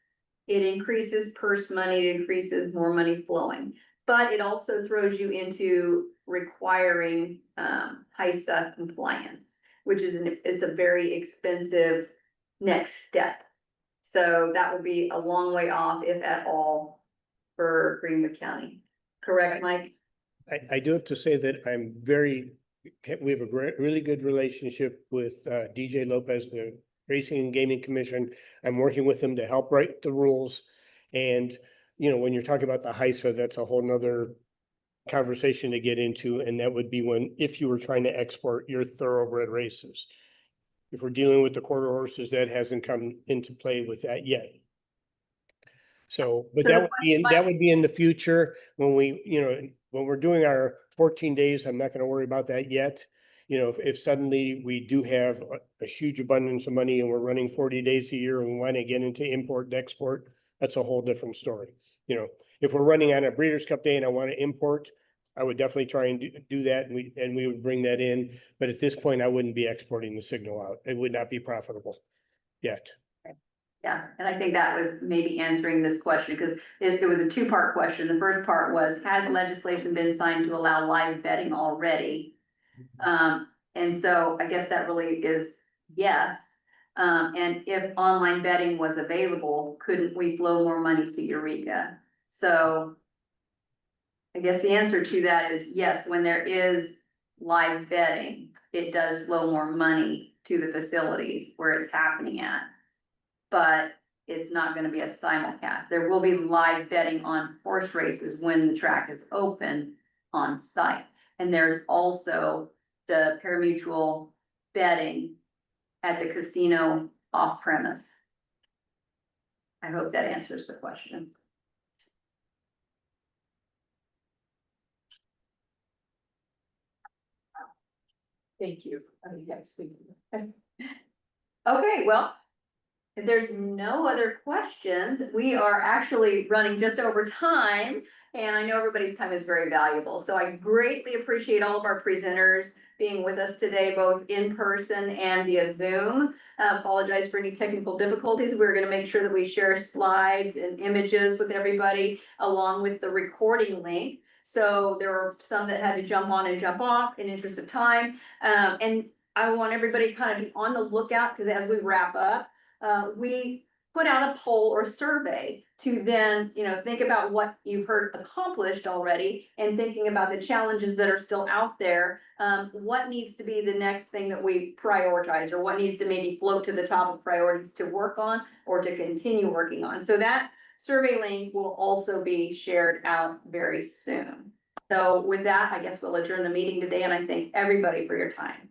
it increases purse money, it increases more money flowing, but it also throws you into requiring HISA compliance, which it's a very expensive next step. So that will be a long way off, if at all, for Greenwood County. Correct, Mike? I do have to say that we have a really good relationship with DJ Lopez, the Racing and Gaming Commission. I'm working with them to help write the rules. And, when you're talking about the HISA, that's a whole nother conversation to get into. And that would be if you were trying to export your thoroughbred races. If we're dealing with the quarter horses, that hasn't come into play with that yet. So, but that would be in the future when when we're doing our 14 days. I'm not going to worry about that yet. If suddenly we do have a huge abundance of money and we're running 40 days a year and we want to get into import and export, that's a whole different story. If we're running on a Breeders' Cup Day and I want to import, I would definitely try and do that, and we would bring that in. But at this point, I wouldn't be exporting the signal out. It would not be profitable yet. Yeah, and I think that was maybe answering this question, because it was a two-part question. The first part was, has legislation been signed to allow live betting already? And so I guess that really is yes. And if online betting was available, couldn't we flow more money to Eureka? So I guess the answer to that is yes, when there is live betting, it does flow more money to the facilities where it's happening at. But it's not going to be a simulcast. There will be live betting on horse races when the track is open on site. And there's also the pari-mutuel betting at the casino off premise. I hope that answers the question. Thank you. Yes, thank you. Okay, well, if there's no other questions, we are actually running just over time, and I know everybody's time is very valuable. So I greatly appreciate all of our presenters being with us today, both in person and via Zoom. Apologize for any technical difficulties. We're gonna make sure that we share slides and images with everybody along with the recording link. So there were some that had to jump on and jump off in interest of time. And I want everybody to kind of be on the lookout, because as we wrap up, we put out a poll or survey to then, think about what you've heard accomplished already and thinking about the challenges that are still out there. What needs to be the next thing that we prioritize, or what needs to maybe float to the top of priorities to work on or to continue working on. So that survey link will also be shared out very soon. So with that, I guess we'll adjourn the meeting today, and I thank everybody for your time.